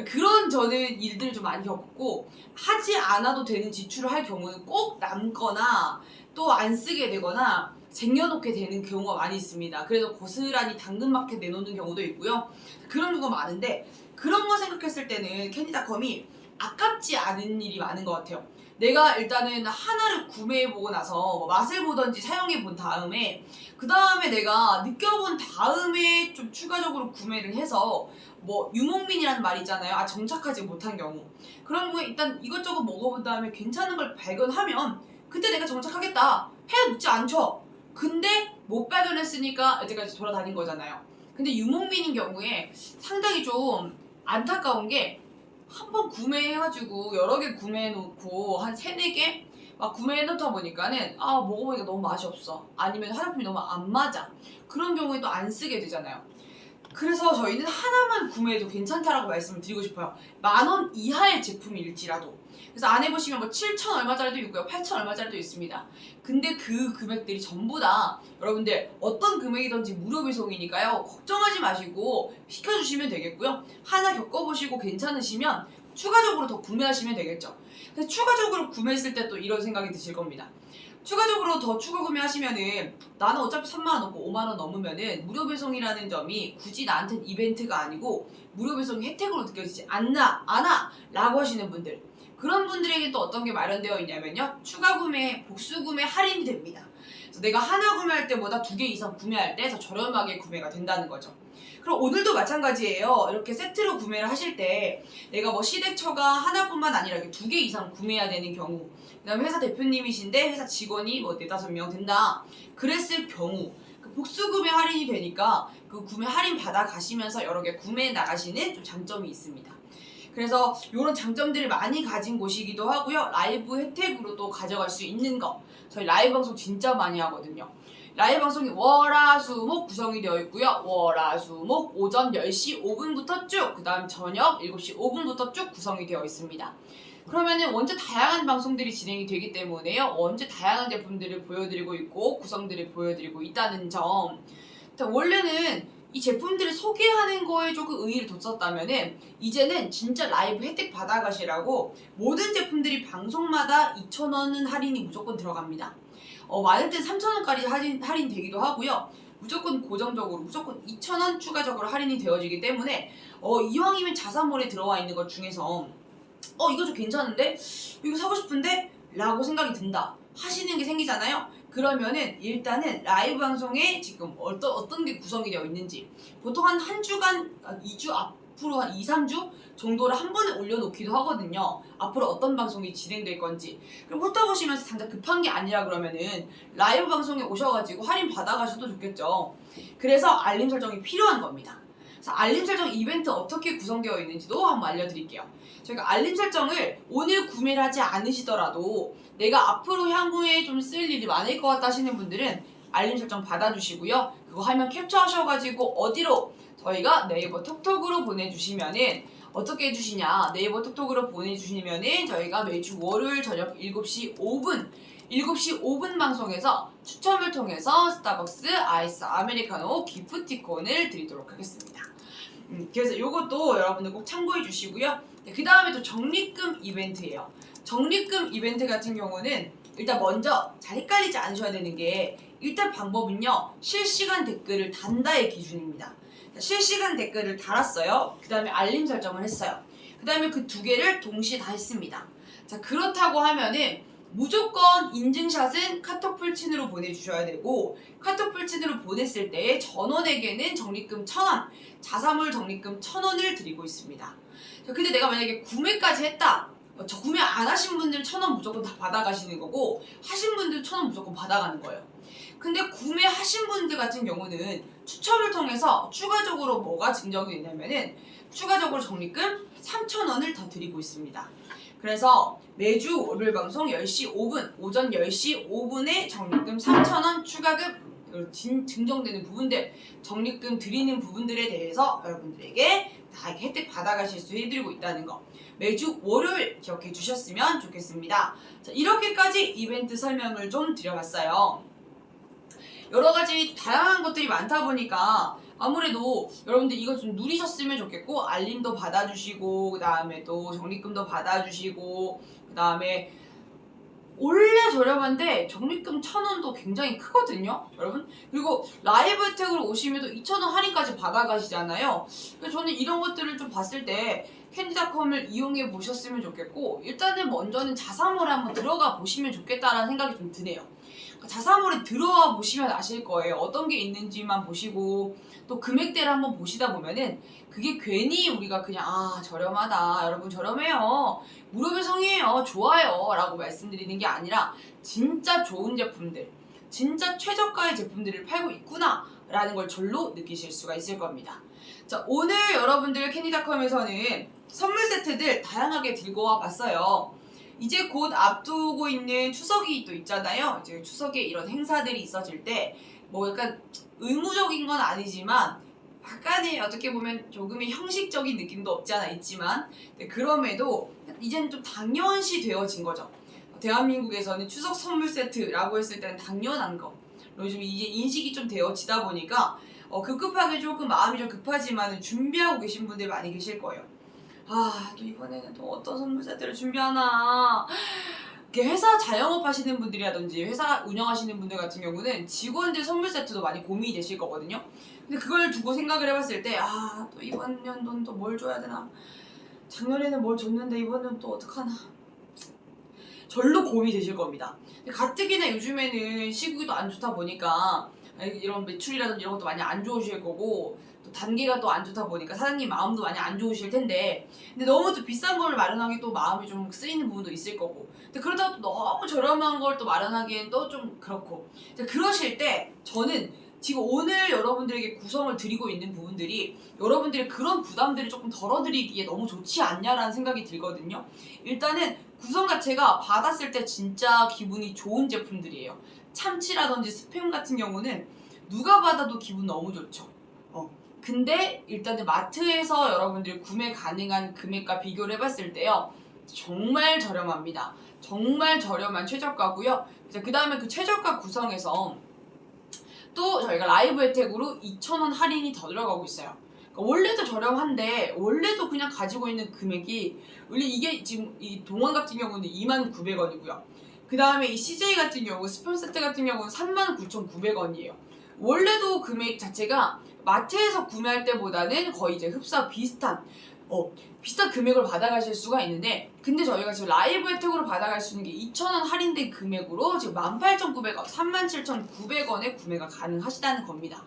그런 저는 일들을 좀 많이 겪고, 하지 않아도 되는 지출을 할 경우는 꼭 남거나 또 안 쓰게 되거나 쟁여놓게 되는 경우가 많이 있습니다. 그래서 고스란히 당근마켓 내놓는 경우도 있고요. 그런 경우가 많은데, 그런 거 생각했을 때는 캔디닷컴이 아깝지 않은 일이 많은 것 같아요. 내가 일단은 하나를 구매해보고 나서 뭐 맛을 보던지 사용해본 다음에, 그 다음에 내가 느껴본 다음에 좀 추가적으로 구매를 해서, 뭐 유목민이라는 말이 있잖아요. 정착하지 못한 경우. 그런 경우에 일단 이것저것 먹어본 다음에 괜찮은 걸 발견하면 그때 내가 정착하겠다 해 놓지 않죠. 근데 못 발견했으니까 여태까지 돌아다닌 거잖아요. 근데 유목민인 경우에 상당히 좀 안타까운 게, 한 번 구매해가지고 여러 개 구매해놓고 한 3-4개 막 구매해놓다 보니까는 먹어보니까 너무 맛이 없어. 아니면 화장품이 너무 안 맞아. 그런 경우에 또 안 쓰게 되잖아요. 그래서 저희는 하나만 구매해도 괜찮다라고 말씀을 드리고 싶어요. 10,000원 이하의 제품일지라도. 그래서 안에 보시면 뭐 7,000 얼마짜리도 있고요, 8,000 얼마짜리도 있습니다. 근데 그 금액들이 전부 다 여러분들 어떤 금액이든지 무료 배송이니까요. 걱정하지 마시고 시켜주시면 되겠고요. 하나 겪어보시고 괜찮으시면 추가적으로 더 구매하시면 되겠죠. 근데 추가적으로 구매했을 때 또 이런 생각이 드실 겁니다. 추가적으로 더 추가 구매하시면은 나는 어차피 3만원 넘고 5만원 넘으면은 무료 배송이라는 점이 굳이 나한테는 이벤트가 아니고 무료 배송이 혜택으로 느껴지지 않아 라고 하시는 분들, 그런 분들에게 또 어떤 게 마련되어 있냐면요, 추가 구매, 복수 구매 할인이 됩니다. 그래서 내가 하나 구매할 때보다 2개 이상 구매할 때 더 저렴하게 구매가 된다는 거죠. 그럼 오늘도 마찬가지예요. 이렇게 세트로 구매를 하실 때 내가 뭐 시댁처가 하나뿐만 아니라 2개 이상 구매해야 되는 경우, 그 다음에 회사 대표님이신데 회사 직원이 뭐 4-5명 된다 그랬을 경우, 그 복수 구매 할인이 되니까 그 구매 할인 받아 가시면서 여러 개 구매해 나가시는 좀 장점이 있습니다. 그래서 이런 장점들을 많이 가진 곳이기도 하고요. 라이브 혜택으로도 가져갈 수 있는 거. 저희 라이브 방송 진짜 많이 하거든요. 라이브 방송이 월화수목 구성이 되어 있고요. 월화수목 오전 10시 5분부터 쭉, 그 다음 저녁 7시 5분부터 쭉 구성이 되어 있습니다. 그러면은 원체 다양한 방송들이 진행이 되기 때문에요. 원체 다양한 제품들을 보여드리고 있고 구성들을 보여드리고 있다는 점. 원래는 이 제품들을 소개하는 거에 조금 의의를 뒀었다면은 이제는 진짜 라이브 혜택 받아가시라고 모든 제품들이 방송마다 2,000원은 할인이 무조건 들어갑니다. 많을 땐 3,000원까지 할인 되기도 하고요. 무조건 고정적으로 무조건 2,000원 추가적으로 할인이 되어지기 때문에 이왕이면 자사몰에 들어와 있는 것 중에서 이거 좀 괜찮은데? 이거 사고 싶은데? 라고 생각이 든다 하시는 게 생기잖아요. 그러면은 일단은 라이브 방송에 지금 어떤 게 구성이 되어 있는지, 보통 한 주간, 2주 앞으로 한 2, 3주 정도를 한 번에 올려놓기도 하거든요. 앞으로 어떤 방송이 진행될 건지. 그럼 훑어보시면서 당장 급한 게 아니라 그러면은 라이브 방송에 오셔가지고 할인 받아가셔도 좋겠죠. 그래서 알림 설정이 필요한 겁니다. 그래서 알림 설정 이벤트 어떻게 구성되어 있는지도 한번 알려드릴게요. 저희가 알림 설정을 오늘 구매를 하지 않으시더라도 내가 앞으로 향후에 좀 쓸 일이 많을 것 같다 하시는 분들은 알림 설정 받아주시고요. 그거 하면 캡처하셔가지고 어디로? 저희가 네이버 톡톡으로 보내주시면은 어떻게 해주시냐? 네이버 톡톡으로 보내주시면은 저희가 매주 월요일 저녁 7시 5분 방송에서 추첨을 통해서 스타벅스 아이스 아메리카노 기프티콘을 드리도록 하겠습니다. 그래서 이것도 여러분들 꼭 참고해 주시고요. 그 다음에 또 적립금 이벤트예요. 적립금 이벤트 같은 경우는 일단 먼저 잘 헷갈리지 않으셔야 되는 게 일단 방법은요. 실시간 댓글을 단다의 기준입니다. 실시간 댓글을 달았어요. 그 다음에 알림 설정을 했어요. 그 다음에 그 두 개를 동시에 다 했습니다. 자, 그렇다고 하면은 무조건 인증샷은 카톡 풀친으로 보내주셔야 되고 카톡 풀친으로 보냈을 때 전원에게는 적립금 1,000원, 자사몰 적립금 1,000원을 드리고 있습니다. 자, 근데 내가 만약에 구매까지 했다. 저 구매 안 하신 분들은 1,000원 무조건 다 받아가시는 거고 하신 분들 1,000원 무조건 받아가는 거예요. 근데 구매하신 분들 같은 경우는 추첨을 통해서 추가적으로 뭐가 증정이 되냐면은 추가적으로 적립금 3,000원을 더 드리고 있습니다. 그래서 매주 월요일 방송 10시 5분, 오전 10시 5분에 적립금 3,000원 추가금 증정되는 부분들, 적립금 드리는 부분들에 대해서 여러분들에게 다 혜택 받아가실 수 해드리고 있다는 거 매주 월요일 기억해 주셨으면 좋겠습니다. 자, 이렇게까지 이벤트 설명을 좀 드려봤어요. 여러 가지 다양한 것들이 많다 보니까 아무래도 여러분들 이거 좀 누리셨으면 좋겠고 알림도 받아주시고 그 다음에 또 적립금도 받아주시고 그 다음에 원래 저렴한데 적립금 1,000원도 굉장히 크거든요 여러분. 그리고 라이브 혜택으로 오시면 또 2,000원 할인까지 받아가시잖아요. 그래서 저는 이런 것들을 좀 봤을 때 캔디닷컴을 이용해 보셨으면 좋겠고 일단은 먼저는 자사몰에 한번 들어가 보시면 좋겠다라는 생각이 좀 드네요. 자사몰에 들어와 보시면 아실 거예요. 어떤 게 있는지만 보시고 또 금액대를 한번 보시다 보면은 그게 괜히 우리가 그냥 저렴하다 여러분 저렴해요 무료배 성이에요 좋아요 라고 말씀드리는 게 아니라 진짜 좋은 제품들 진짜 최저가의 제품들을 팔고 있구나 라는 걸 절로 느끼실 수가 있을 겁니다. 자, 오늘 여러분들 캔디닷컴에서는 선물 세트들 다양하게 들고 와 봤어요. 이제 곧 앞두고 있는 추석이 또 있잖아요. 이제 추석에 이런 행사들이 있어질 때 뭐 약간 의무적인 건 아니지만 약간의 어떻게 보면 조금의 형식적인 느낌도 없지 않아 있지만 그럼에도 이제는 좀 당연시 되어진 거죠. 대한민국에서는 추석 선물 세트라고 했을 때는 당연한 거. 요즘 이제 인식이 좀 되어지다 보니까 급급하게 조금 마음이 좀 급하지만 준비하고 계신 분들 많이 계실 거예요. 또 이번에는 또 어떤 선물 세트를 준비하나. 회사 자영업 하시는 분들이라든지 회사 운영하시는 분들 같은 경우는 직원들 선물 세트도 많이 고민이 되실 거거든요. 근데 그걸 두고 생각을 해봤을 때 또 이번 연도는 또 뭘 줘야 되나. 작년에는 뭘 줬는데 이번엔 또 어떡하나. 절로 고민이 되실 겁니다. 가뜩이나 요즘에는 시국이 안 좋다 보니까 이런 매출이라든지 이런 것도 많이 안 좋으실 거고 또 단계가 또 안 좋다 보니까 사장님 마음도 많이 안 좋으실 텐데 근데 너무 또 비싼 걸 마련하기 또 마음이 좀 쓰이는 부분도 있을 거고 근데 그렇다고 또 너무 저렴한 걸 또 마련하기엔 또 좀 그렇고 그러실 때 저는 지금 오늘 여러분들에게 구성을 드리고 있는 부분들이 여러분들의 그런 부담들을 조금 덜어드리기에 너무 좋지 않냐라는 생각이 들거든요. 일단은 구성 자체가 받았을 때 진짜 기분이 좋은 제품들이에요. 참치라든지 스팸 같은 경우는 누가 받아도 기분 너무 좋죠. 근데 일단은 마트에서 여러분들 구매 가능한 금액과 비교를 해봤을 때요. 정말 저렴합니다. 정말 저렴한 최저가고요. 그 다음에 그 최저가 구성에서 또 저희가 라이브 혜택으로 2,000원 할인이 더 들어가고 있어요. 그러니까 원래도 저렴한데 원래도 그냥 가지고 있는 금액이 원래 이게 지금 이 동안 같은 경우는 29,900원이고요. 그 다음에 이 CJ 같은 경우 스팸 세트 같은 경우는 39,900원이에요. 원래도 금액 자체가 마트에서 구매할 때보다는 거의 이제 흡사 비슷한 금액을 받아가실 수가 있는데 근데 저희가 지금 라이브 혜택으로 받아갈 수 있는 게 2,000원 할인된 금액으로 지금 18,900원, 37,900원에 구매가 가능하시다는 겁니다.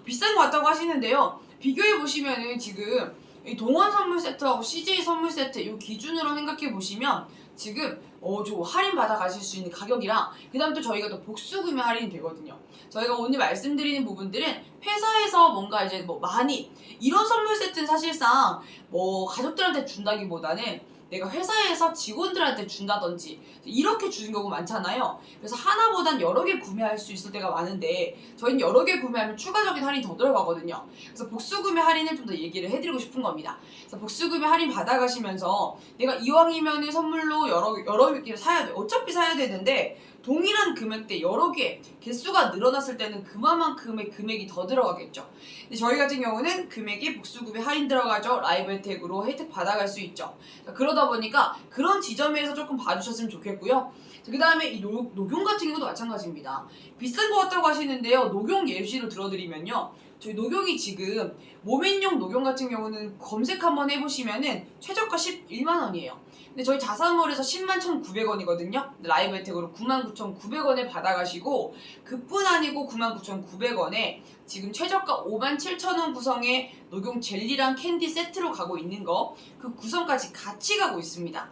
비싼 것 같다고 하시는데요. 비교해보시면은 지금 이 동원 선물 세트하고 CJ 선물 세트 이 기준으로 생각해 보시면 지금 저 할인 받아 가실 수 있는 가격이랑 그 다음 또 저희가 또 복수구매 할인이 되거든요. 저희가 오늘 말씀드리는 부분들은 회사에서 뭔가 이제 뭐 많이 이런 선물 세트는 사실상 뭐 가족들한테 준다기보다는 내가 회사에서 직원들한테 준다든지 이렇게 주는 경우 많잖아요. 그래서 하나보단 여러 개 구매할 수 있을 때가 많은데 저희는 여러 개 구매하면 추가적인 할인이 더 들어가거든요. 그래서 복수구매 할인을 좀 더 얘기를 해드리고 싶은 겁니다. 그래서 복수구매 할인 받아가시면서 내가 이왕이면 선물로 여러 개를 사야 돼. 어차피 사야 되는데 동일한 금액대 여러 개 개수가 늘어났을 때는 그만큼의 금액이 더 들어가겠죠. 근데 저희 같은 경우는 금액이 복수구매 할인 들어가죠. 라이브 혜택으로 혜택 받아갈 수 있죠. 그러다 보니까 그런 지점에서 조금 봐주셨으면 좋겠고요. 그 다음에 이 녹용 같은 경우도 마찬가지입니다. 비싼 것 같다고 하시는데요. 녹용 예시로 들어드리면요. 저희 녹용이 지금 모민용 녹용 같은 경우는 검색 한번 해보시면은 최저가 11만원이에요. 근데 저희 자사몰에서 101,900원이거든요. 라이브 혜택으로 99,900원에 받아가시고 그뿐 아니고 99,900원에 지금 최저가 57,000원 구성의 녹용 젤리랑 캔디 세트로 가고 있는 거 그 구성까지 같이 가고 있습니다.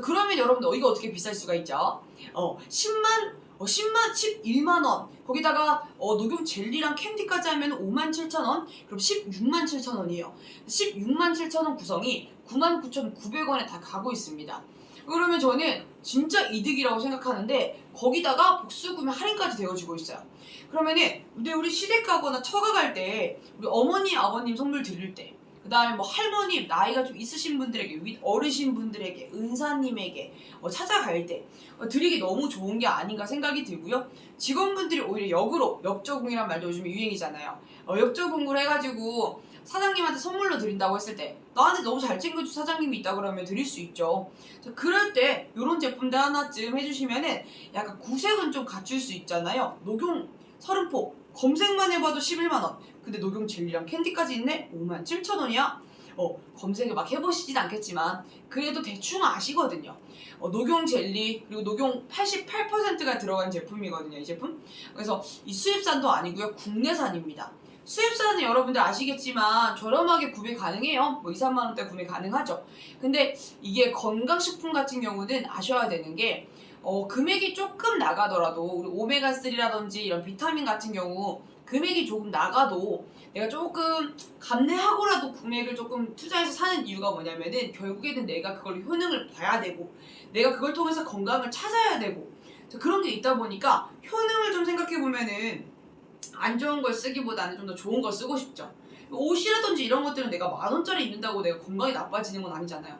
그러면 여러분들 이거 어떻게 비쌀 수가 있죠? 11만원 거기다가 녹용 젤리랑 캔디까지 하면 57,000원 그럼 167,000원이에요. 167,000원 구성이 99,900원에 다 가고 있습니다. 그러면 저는 진짜 이득이라고 생각하는데 거기다가 복수구매 할인까지 되어지고 있어요. 그러면은 근데 우리 시댁 가거나 처가 갈 때 우리 어머니 아버님 선물 드릴 때 그 다음에 뭐 할머니 나이가 좀 있으신 분들에게 어르신 분들에게 은사님에게 찾아갈 때 드리기 너무 좋은 게 아닌가 생각이 들고요. 직원분들이 오히려 역으로 역저공이란 말도 요즘 유행이잖아요. 역저공을 해가지고 사장님한테 선물로 드린다고 했을 때 나한테 너무 잘 챙겨준 사장님이 있다 그러면 드릴 수 있죠. 그럴 때 이런 제품들 하나쯤 해주시면은 약간 구색은 좀 갖출 수 있잖아요. 녹용 30포 검색만 해봐도 11만원 근데 녹용 젤리랑 캔디까지 있네? 57,000원이야? 검색을 막 해보시진 않겠지만 그래도 대충 아시거든요. 녹용 젤리 그리고 녹용 88%가 들어간 제품이거든요. 이 제품. 그래서 이 수입산도 아니고요. 국내산입니다. 수입산은 여러분들 아시겠지만 저렴하게 구매 가능해요. 뭐 2, 3만원대 구매 가능하죠. 근데 이게 건강식품 같은 경우는 아셔야 되는 게 금액이 조금 나가더라도 우리 오메가3라든지 이런 비타민 같은 경우 금액이 조금 나가도 내가 조금 감내하고라도 금액을 조금 투자해서 사는 이유가 뭐냐면은 결국에는 내가 그걸 효능을 봐야 되고 내가 그걸 통해서 건강을 찾아야 되고 그런 게 있다 보니까 효능을 좀 생각해보면은 안 좋은 걸 쓰기보다는 좀 더 좋은 걸 쓰고 싶죠. 옷이라든지 이런 것들은 내가 10,000원짜리 입는다고 내가 건강이 나빠지는 건 아니잖아요.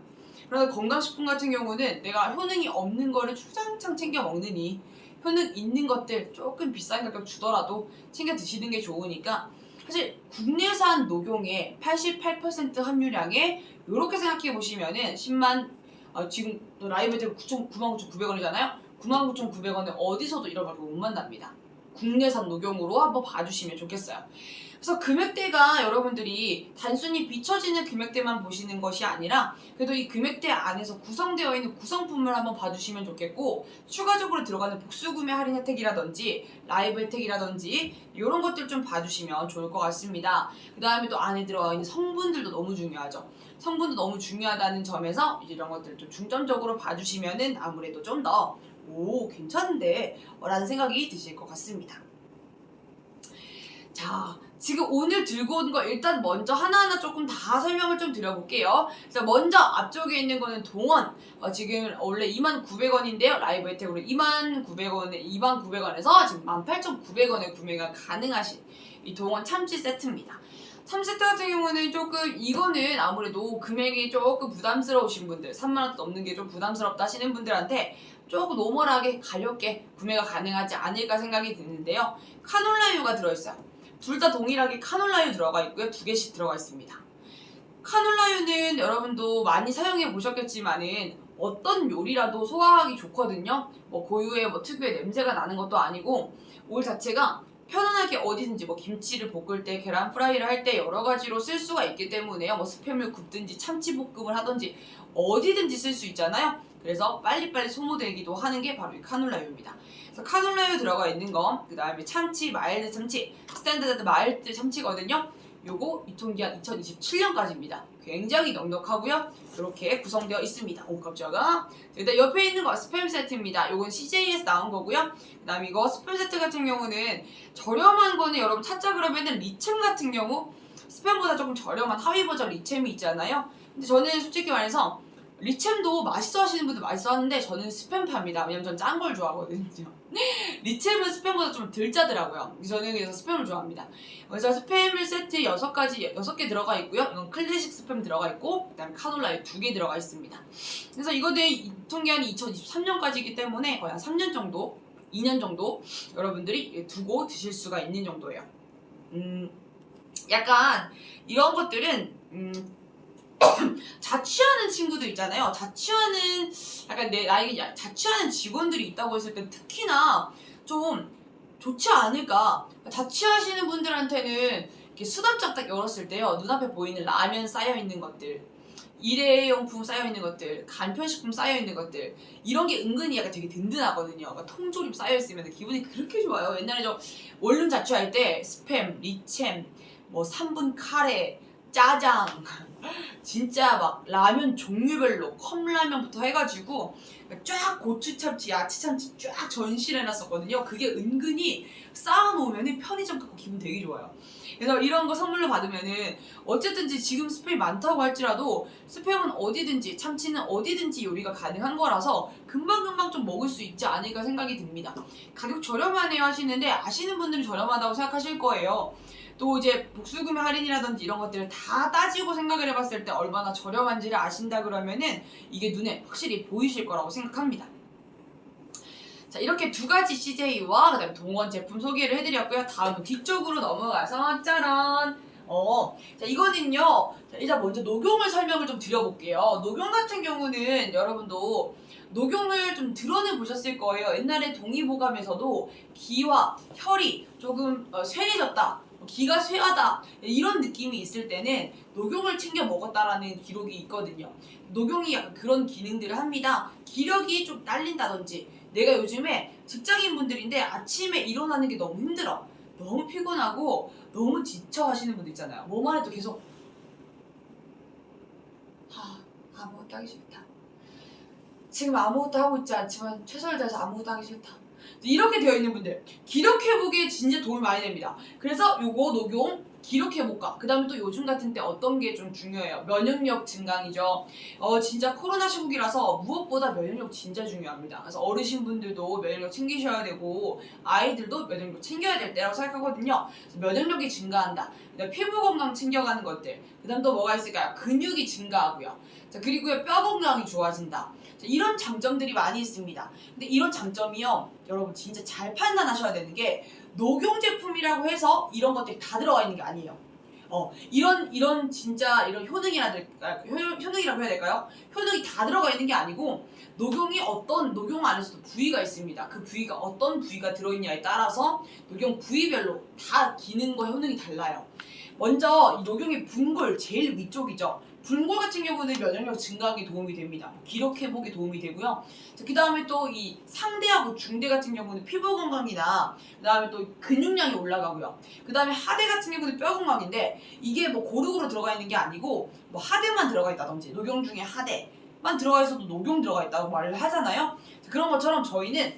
그래서 건강식품 같은 경우는 내가 효능이 없는 거를 주장창 챙겨 먹느니 효능 있는 것들 조금 비싼 가격 주더라도 챙겨 드시는 게 좋으니까 사실 국내산 녹용의 88% 함유량에 이렇게 생각해 보시면은 10만 지금 라이브 혜택 99,900원이잖아요. 99,900원에 어디서도 이런 가격 못 만납니다. 국내산 녹용으로 한번 봐주시면 좋겠어요. 그래서 금액대가 여러분들이 단순히 비춰지는 금액대만 보시는 것이 아니라 그래도 이 금액대 안에서 구성되어 있는 구성품을 한번 봐주시면 좋겠고 추가적으로 들어가는 복수구매 할인 혜택이라든지 라이브 혜택이라든지 이런 것들 좀 봐주시면 좋을 것 같습니다. 그 다음에 또 안에 들어가 있는 성분들도 너무 중요하죠. 성분도 너무 중요하다는 점에서 이런 것들 좀 중점적으로 봐주시면은 아무래도 좀 더 괜찮은데 라는 생각이 드실 것 같습니다. 자, 지금 오늘 들고 온 거 일단 먼저 하나하나 조금 다 설명을 좀 드려볼게요. 자, 먼저 앞쪽에 있는 거는 동원. 지금 원래 29,900원인데요. 라이브 혜택으로 29,900원에서 지금 18,900원에 구매가 가능하신 이 동원 참치 세트입니다. 참치 세트 같은 경우는 조금 이거는 아무래도 금액이 조금 부담스러우신 분들 3만원 넘는 게 좀 부담스럽다 하시는 분들한테 조금 노멀하게 가볍게 구매가 가능하지 않을까 생각이 드는데요. 카놀라유가 들어있어요. 둘 다 동일하게 카놀라유 들어가 있고요. 2개씩 들어가 있습니다. 카놀라유는 여러분도 많이 사용해 보셨겠지만은 어떤 요리라도 소화하기 좋거든요. 뭐 고유의 특유의 냄새가 나는 것도 아니고 오일 자체가 편안하게 어디든지 뭐 김치를 볶을 때 계란 프라이를 할 때 여러 가지로 쓸 수가 있기 때문에요. 뭐 스팸을 굽든지 참치볶음을 하든지 어디든지 쓸 수 있잖아요. 그래서 빨리빨리 소모되기도 하는 게 바로 이 카놀라유입니다. 그래서 카놀라유 들어가 있는 거, 그 다음에 참치, 마일드 참치, 스탠다드 마일드 참치거든요. 요거 유통기한 2027년까지입니다. 굉장히 넉넉하고요. 이렇게 구성되어 있습니다. 오 깜짝아. 일단 옆에 있는 거 스팸 세트입니다. 요건 CJ에서 나온 거고요. 그 다음 이거 스팸 세트 같은 경우는 저렴한 거는 여러분 찾자 그러면은 리챔 같은 경우 스팸보다 조금 저렴한 하위 버전 리챔이 있잖아요. 근데 저는 솔직히 말해서 리챔도 맛있어 하시는 분들 맛있어 하는데 저는 스팸파입니다. 왜냐면 전 짠 걸 좋아하거든요. 리챔은 스팸보다 좀 덜 짜더라고요. 저는 그래서 스팸을 좋아합니다. 그래서 스팸 세트 6개 들어가 있고요. 이건 클래식 스팸 들어가 있고 그다음에 카놀라에 2개 들어가 있습니다. 그래서 이거는 유통기한이 2023년까지이기 때문에 거의 한 3년 정도, 2년 정도 여러분들이 두고 드실 수가 있는 정도예요. 약간 이런 것들은 자취하는 친구들 있잖아요. 자취하는 약간 내 나에게 자취하는 직원들이 있다고 했을 때 특히나 좀 좋지 않을까. 자취하시는 분들한테는 이렇게 수납장 딱 열었을 때요, 눈앞에 보이는 라면 쌓여 있는 것들, 일회용품 쌓여 있는 것들, 간편식품 쌓여 있는 것들, 이런 게 은근히 약간 되게 든든하거든요. 그러니까 통조림 쌓여 있으면 기분이 그렇게 좋아요. 옛날에 저 원룸 자취할 때 스팸, 리챔, 뭐 3분 카레, 짜장 진짜 막 라면 종류별로 컵라면부터 해가지고 쫙 고추 참치, 야채 참치 쫙 전시를 해놨었거든요. 그게 은근히 쌓아놓으면 편의점 갖고 기분 되게 좋아요. 그래서 이런 거 선물로 받으면은 어쨌든지 지금 스팸이 많다고 할지라도 스팸은 어디든지, 참치는 어디든지 요리가 가능한 거라서 금방금방 좀 먹을 수 있지 않을까 생각이 듭니다. 가격 저렴하네요 하시는데 아시는 분들은 저렴하다고 생각하실 거예요. 또 이제 복수구매 할인이라든지 이런 것들을 다 따지고 생각을 해봤을 때 얼마나 저렴한지를 아신다 그러면은 이게 눈에 확실히 보이실 거라고 생각합니다. 자, 이렇게 두 가지 CJ와 그다음에 동원 제품 소개를 해드렸고요. 다음은 뒤쪽으로 넘어가서 짜란! 자, 이거는요. 자, 일단 먼저 녹용을 설명을 좀 드려볼게요. 녹용 같은 경우는 여러분도 녹용을 좀 들어는 보셨을 거예요. 옛날에 동의보감에서도 기와 혈이 조금 쇠해졌다, 기가 쇠하다 이런 느낌이 있을 때는 녹용을 챙겨 먹었다라는 기록이 있거든요. 녹용이 약간 그런 기능들을 합니다. 기력이 좀 딸린다든지, 내가 요즘에 직장인분들인데 아침에 일어나는 게 너무 힘들어, 너무 피곤하고 너무 지쳐 하시는 분들 있잖아요. 뭐만 해도 계속 아무것도 하기 싫다, 지금 아무것도 하고 있지 않지만 최선을 다해서 아무것도 하기 싫다, 이렇게 되어 있는 분들 기력 회복에 진짜 도움이 많이 됩니다. 그래서 요거 녹용 기력 회복과 그 다음에 또 요즘 같은 때 어떤 게 좀 중요해요? 면역력 증강이죠. 진짜 코로나 시국이라서 무엇보다 면역력 진짜 중요합니다. 그래서 어르신분들도 면역력 챙기셔야 되고 아이들도 면역력 챙겨야 될 때라고 생각하거든요. 그래서 면역력이 증가한다. 그다음에 피부 건강 챙겨가는 것들. 그 다음 또 뭐가 있을까요? 근육이 증가하고요. 자, 그리고요 뼈 건강이 좋아진다. 자, 이런 장점들이 많이 있습니다. 근데 이런 장점이요, 여러분 진짜 잘 판단하셔야 되는 게 녹용 제품이라고 해서 이런 것들이 다 들어가 있는 게 아니에요. 이런 진짜 이런 효능이라고 해야 될까요? 효능이 다 들어가 있는 게 아니고 녹용이 어떤 녹용 안에서도 부위가 있습니다. 그 부위가 어떤 부위가 들어있냐에 따라서 녹용 부위별로 다 기능과 효능이 달라요. 먼저 이 녹용의 분골 제일 위쪽이죠. 분골 같은 경우는 면역력 증가하기 도움이 됩니다. 기력 회복에 도움이 되고요. 그 다음에 또 이 상대하고 중대 같은 경우는 피부 건강이나 그 다음에 또 근육량이 올라가고요. 그 다음에 하대 같은 경우는 뼈 건강인데 이게 뭐 고루고루 들어가 있는 게 아니고 뭐 하대만 들어가 있다든지 녹용 중에 하대만 들어가 있어도 녹용 들어가 있다고 말을 하잖아요. 그런 것처럼 저희는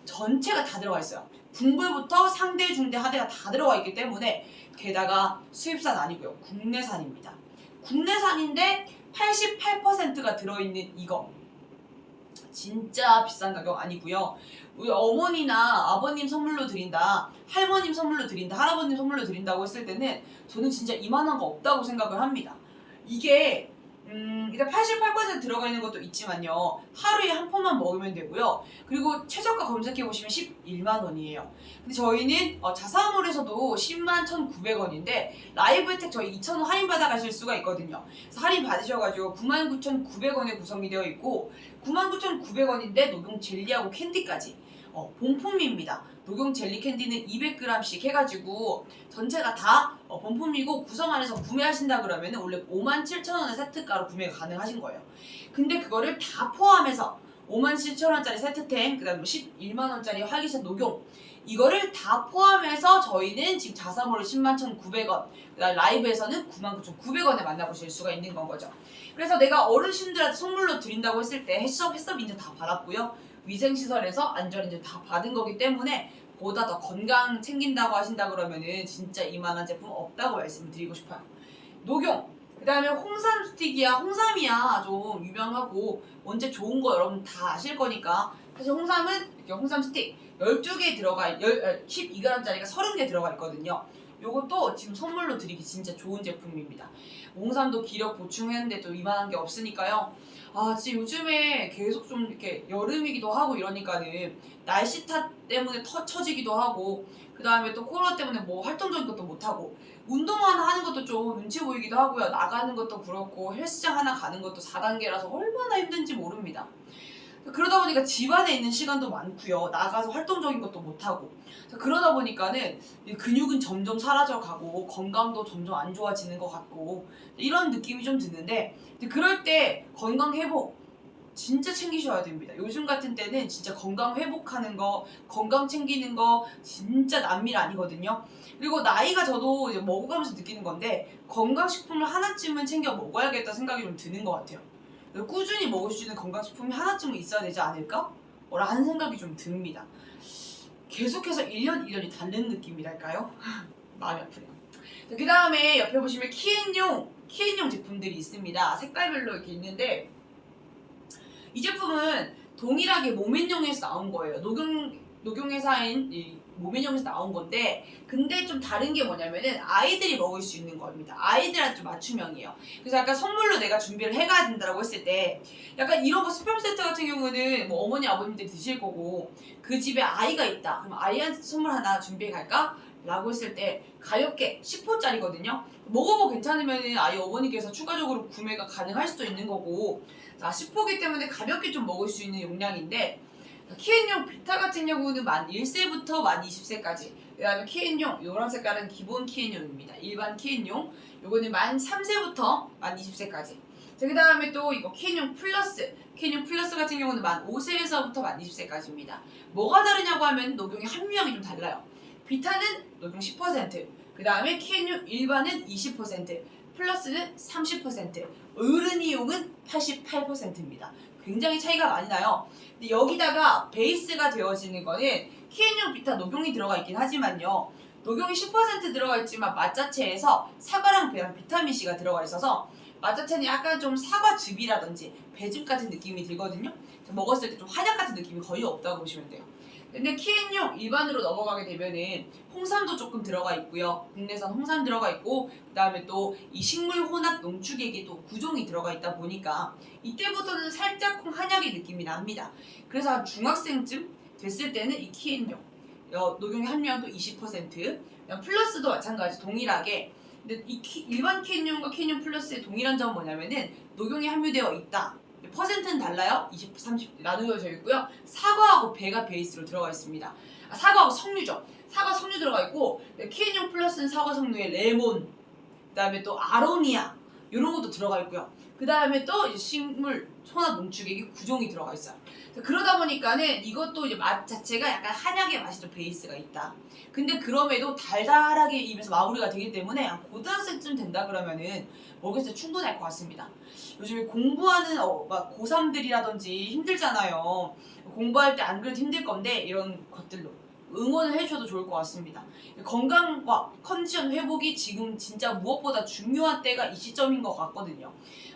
전체가 다 들어가 있어요. 분골부터 상대, 중대, 하대가 다 들어가 있기 때문에, 게다가 수입산 아니고요. 국내산입니다. 국내산인데 88%가 들어있는 이거 진짜 비싼 가격 아니고요. 우리 어머니나 아버님 선물로 드린다, 할머님 선물로 드린다, 할아버님 선물로 드린다고 했을 때는 저는 진짜 이만한 거 없다고 생각을 합니다. 이게 일단 88% 들어가 있는 것도 있지만요, 하루에 한 포만 먹으면 되고요. 그리고 최저가 검색해보시면 11만 원이에요. 근데 저희는 자사몰에서도 10만 1,900원인데 라이브 혜택 저희 2,000원 할인 받아 가실 수가 있거든요. 그래서 할인 받으셔가지고 99,900원에 구성이 되어 있고, 99,900원인데 녹용 젤리하고 캔디까지 본품입니다. 녹용 젤리 캔디는 200g씩 해가지고 전체가 다 본품이고, 구성 안에서 구매하신다 그러면 원래 57,000원의 세트가로 구매가 가능하신 거예요. 근데 그거를 다 포함해서 57,000원짜리 세트템, 그 다음에 11만원짜리 활기찬 녹용, 이거를 다 포함해서 저희는 지금 자사몰을 101,900원, 그다음 라이브에서는 99,900원에 만나보실 수가 있는 건 거죠. 그래서 내가 어르신들한테 선물로 드린다고 했을 때 해썹 인증 다 받았고요. 위생시설에서 안전인증 다 받은 거기 때문에 보다 더 건강 챙긴다고 하신다 그러면은 진짜 이만한 제품 없다고 말씀드리고 싶어요. 녹용, 그 다음에 홍삼 스틱이야, 홍삼이야 좀 유명하고 언제 좋은 거 여러분 다 아실 거니까. 사실 홍삼은 이렇게 홍삼 스틱 12개 들어가, 12g짜리가 30개 들어가 있거든요. 요것도 지금 선물로 드리기 진짜 좋은 제품입니다. 홍삼도 기력 보충했는데 또 이만한 게 없으니까요. 아, 진짜 요즘에 계속 좀 이렇게 여름이기도 하고 이러니까는 날씨 탓 때문에 처지기도 하고, 그 다음에 또 코로나 때문에 뭐 활동적인 것도 못하고, 운동만 하는 것도 좀 눈치 보이기도 하고요. 나가는 것도 그렇고, 헬스장 하나 가는 것도 4단계라서 얼마나 힘든지 모릅니다. 그러다 보니까 집안에 있는 시간도 많고요. 나가서 활동적인 것도 못하고. 그러다 보니까는 근육은 점점 사라져가고 건강도 점점 안 좋아지는 것 같고 이런 느낌이 좀 드는데, 그럴 때 건강 회복 진짜 챙기셔야 됩니다. 요즘 같은 때는 진짜 건강 회복하는 거, 건강 챙기는 거 진짜 남일 아니거든요. 그리고 나이가 저도 이제 먹어가면서 느끼는 건데 건강식품을 하나쯤은 챙겨 먹어야겠다 생각이 좀 드는 것 같아요. 꾸준히 먹을 수 있는 건강식품이 하나쯤은 있어야 되지 않을까? 라는 생각이 좀 듭니다. 계속해서 1년이 다른 느낌이랄까요? 마음이 아프네요. 그 다음에 옆에 보시면 키엔용 제품들이 있습니다. 색깔별로 이렇게 있는데 이 제품은 동일하게 모멘용에서 나온 거예요. 녹용회사인 이 모멘용에서 나온 건데, 근데 좀 다른 게 뭐냐면은 아이들이 먹을 수 있는 겁니다. 아이들한테 좀 맞춤형이에요. 그래서 약간 선물로 내가 준비를 해가야 된다고 했을 때 약간 이런 거 스팸 세트 같은 경우는 뭐 어머니 아버님들 드실 거고 그 집에 아이가 있다. 그럼 아이한테 선물 하나 준비해 갈까? 라고 했을 때 가볍게 10호짜리거든요. 먹어보고 괜찮으면 아이 어머니께서 추가적으로 구매가 가능할 수도 있는 거고, 자 10호기 때문에 가볍게 좀 먹을 수 있는 용량인데, 키엔용 비타 같은 경우는 만 1세부터 만 20세까지, 그 다음에 키엔용 이런 색깔은 기본 키엔용입니다. 일반 키엔용 요거는 만 3세부터 만 20세까지. 그 다음에 또 이거 키엔용 플러스 같은 경우는 만 5세에서부터 만 20세까지입니다. 뭐가 다르냐고 하면 녹용의 함유량이 좀 달라요. 비타는 녹용 10%, 그 다음에 키엔용 일반은 20%, 플러스는 30%, 어른이용은 88%입니다. 굉장히 차이가 많이 나요. 근데 여기다가 베이스가 되어지는 거는 키엔용 비타 녹용이 들어가 있긴 하지만요. 녹용이 10% 들어가 있지만 맛 자체에서 사과랑 배랑 비타민C가 들어가 있어서 맛 자체는 약간 좀 사과즙이라든지 배즙 같은 느낌이 들거든요. 먹었을 때 좀 한약 같은 느낌이 거의 없다고 보시면 돼요. 근데 키엔용 일반으로 넘어가게 되면은 홍삼도 조금 들어가 있고요. 국내산 홍삼 들어가 있고, 그 다음에 또 이 식물 혼합 농축액이 또 9종이 들어가 있다 보니까 이때부터는 살짝 한약의 느낌이 납니다. 그래서 한 중학생쯤 됐을 때는 이 키엔용 녹용의 함유량도 20%, 플러스도 마찬가지 동일하게. 근데 일반 키엔용과 키엔용 플러스의 동일한 점은 뭐냐면은 녹용이 함유되어 있다. 퍼센트는 달라요. 20, 30 나누어져 있고요. 사과하고 배가 베이스로 들어가 있습니다. 사과하고 석류죠. 사과 석류 들어가 있고, 키엔용 플러스는 사과 석류에 레몬, 그 다음에 또 아로니아 이런 것도 들어가 있고요. 그 다음에 또 이제 식물 혼합 농축액이 9종이 들어가 있어요. 그러다 보니까는 이것도 이제 맛 자체가 약간 한약의 맛이 좀 베이스가 있다. 근데 그럼에도 달달하게 입에서 마무리가 되기 때문에 고등학생쯤 된다 그러면은 먹을 때 충분할 것 같습니다. 요즘에 공부하는 막 고3들이라든지 힘들잖아요. 공부할 때 안 그래도 힘들 건데 이런 것들로 응원을 해주셔도 좋을 것 같습니다. 건강과 컨디션 회복이 지금 진짜 무엇보다 중요한 때가 이 시점인 것 같거든요.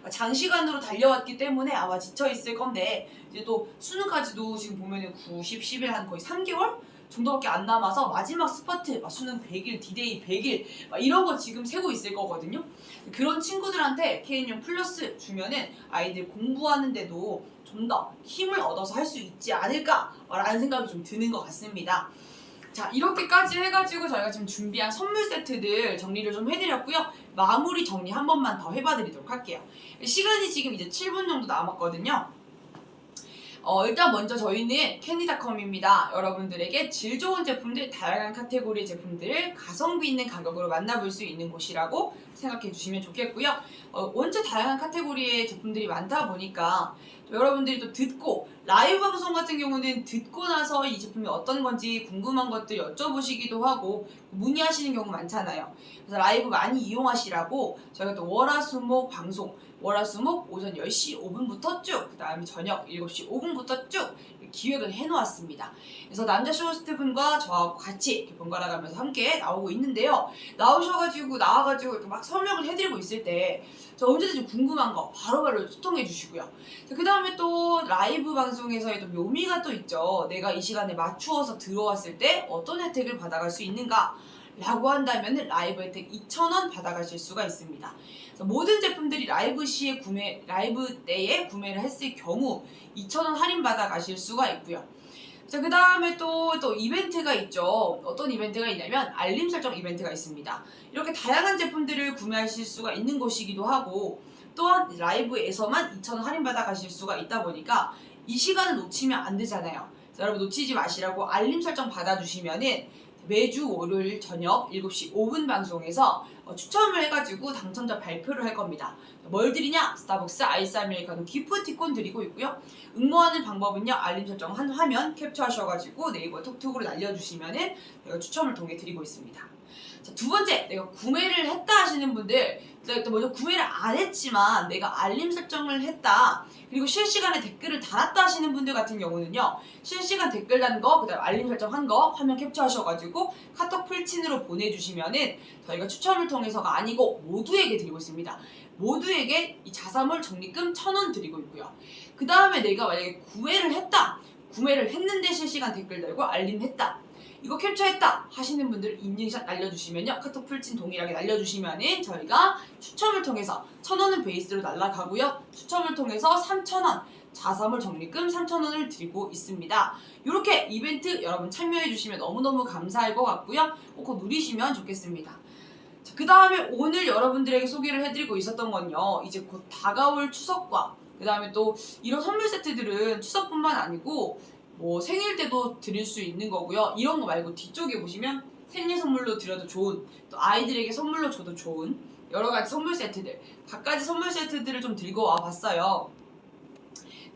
장시간으로 달려왔기 때문에 아마 지쳐있을 건데, 이제 또 수능까지도 지금 보면은 9, 10, 11 한 거의 3개월 정도밖에 안 남아서 마지막 스퍼트, 수능 100일, 디데이 100일 이런 거 지금 세고 있을 거거든요. 그런 친구들한테 키엔용 플러스 주면은 아이들 공부하는데도 좀 더 힘을 얻어서 할 수 있지 않을까라는 생각이 좀 드는 것 같습니다. 자, 이렇게까지 해가지고 저희가 지금 준비한 선물 세트들 정리를 좀 해드렸고요. 마무리 정리 한 번만 더 해봐드리도록 할게요. 시간이 지금 이제 7분 정도 남았거든요. 일단 먼저 저희는 캔디닷컴입니다. 여러분들에게 질 좋은 제품들, 다양한 카테고리의 제품들을 가성비 있는 가격으로 만나볼 수 있는 곳이라고 생각해 주시면 좋겠고요. 원체 다양한 카테고리의 제품들이 많다 보니까 또 여러분들이 또 듣고, 라이브 방송 같은 경우는 듣고 나서 이 제품이 어떤 건지 궁금한 것들 여쭤보시기도 하고 문의하시는 경우 많잖아요. 그래서 라이브 많이 이용하시라고 저희가 또 월화수목 방송, 월화수목 오전 10시 5분부터 쭉, 그 다음에 저녁 7시 5분부터 쭉 기획을 해놓았습니다. 그래서 남자 쇼호스트분과 저하고 같이 이렇게 번갈아 가면서 함께 나오고 있는데요. 나와가지고 이렇게 막 설명을 해드리고 있을 때 저 언제든지 궁금한 거 바로바로 소통해 주시고요. 그 다음에 또 라이브 방송에서의 또 묘미가 또 있죠. 내가 이 시간에 맞추어서 들어왔을 때 어떤 혜택을 받아갈 수 있는가 라고 한다면 라이브 혜택 2,000원 받아가실 수가 있습니다. 모든 제품들이 라이브 때에 구매를 했을 경우 2,000원 할인 받아 가실 수가 있고요. 자, 그 다음에 또 이벤트가 있죠. 어떤 이벤트가 있냐면 알림 설정 이벤트가 있습니다. 이렇게 다양한 제품들을 구매하실 수가 있는 곳이기도 하고, 또한 라이브에서만 2,000원 할인 받아 가실 수가 있다 보니까 이 시간을 놓치면 안 되잖아요. 그래서 여러분 놓치지 마시라고 알림 설정 받아주시면은 매주 월요일 저녁 7시 5분 방송에서 추첨을 해가지고 당첨자 발표를 할 겁니다. 뭘 드리냐? 스타벅스 아이스 아메리카노 기프티콘 드리고 있고요. 응모하는 방법은요, 알림 설정 한 화면 캡처하셔가지고 네이버 톡톡으로 날려주시면은 제가 추첨을 통해 드리고 있습니다. 자, 두 번째, 내가 구매를 했다 하시는 분들, 또 먼저 구매를 안 했지만 내가 알림 설정을 했다, 그리고 실시간에 댓글을 달았다 하시는 분들 같은 경우는요, 실시간 댓글 단 거, 그 다음 알림 설정 한 거 화면 캡처하셔가지고 카톡 풀친으로 보내주시면은 저희가 추첨을 통해서가 아니고 모두에게 드리고 있습니다. 모두에게 이 자사몰 적립금 1,000원 드리고 있고요. 그 다음에 내가 만약에 구매를 했는데 실시간 댓글 달고 알림했다, 이거 캡처했다 하시는 분들 인증샷 날려주시면요, 카톡 풀친 동일하게 날려주시면은 저희가 추첨을 통해서 1,000원은 베이스로 날라가고요, 추첨을 통해서 3,000원 자사몰 적립금 3,000원을 드리고 있습니다. 이렇게 이벤트 여러분 참여해주시면 너무너무 감사할 것 같고요. 꼭 누리시면 좋겠습니다. 그 다음에 오늘 여러분들에게 소개를 해드리고 있었던 건요, 이제 곧 다가올 추석과 그 다음에 또 이런 선물 세트들은 추석뿐만 아니고 뭐 생일 때도 드릴 수 있는 거고요. 이런 거 말고 뒤쪽에 보시면 생일 선물로 드려도 좋은, 또 아이들에게 선물로 줘도 좋은 여러 가지 선물 세트들, 갖가지 선물 세트들을 좀 들고 와 봤어요.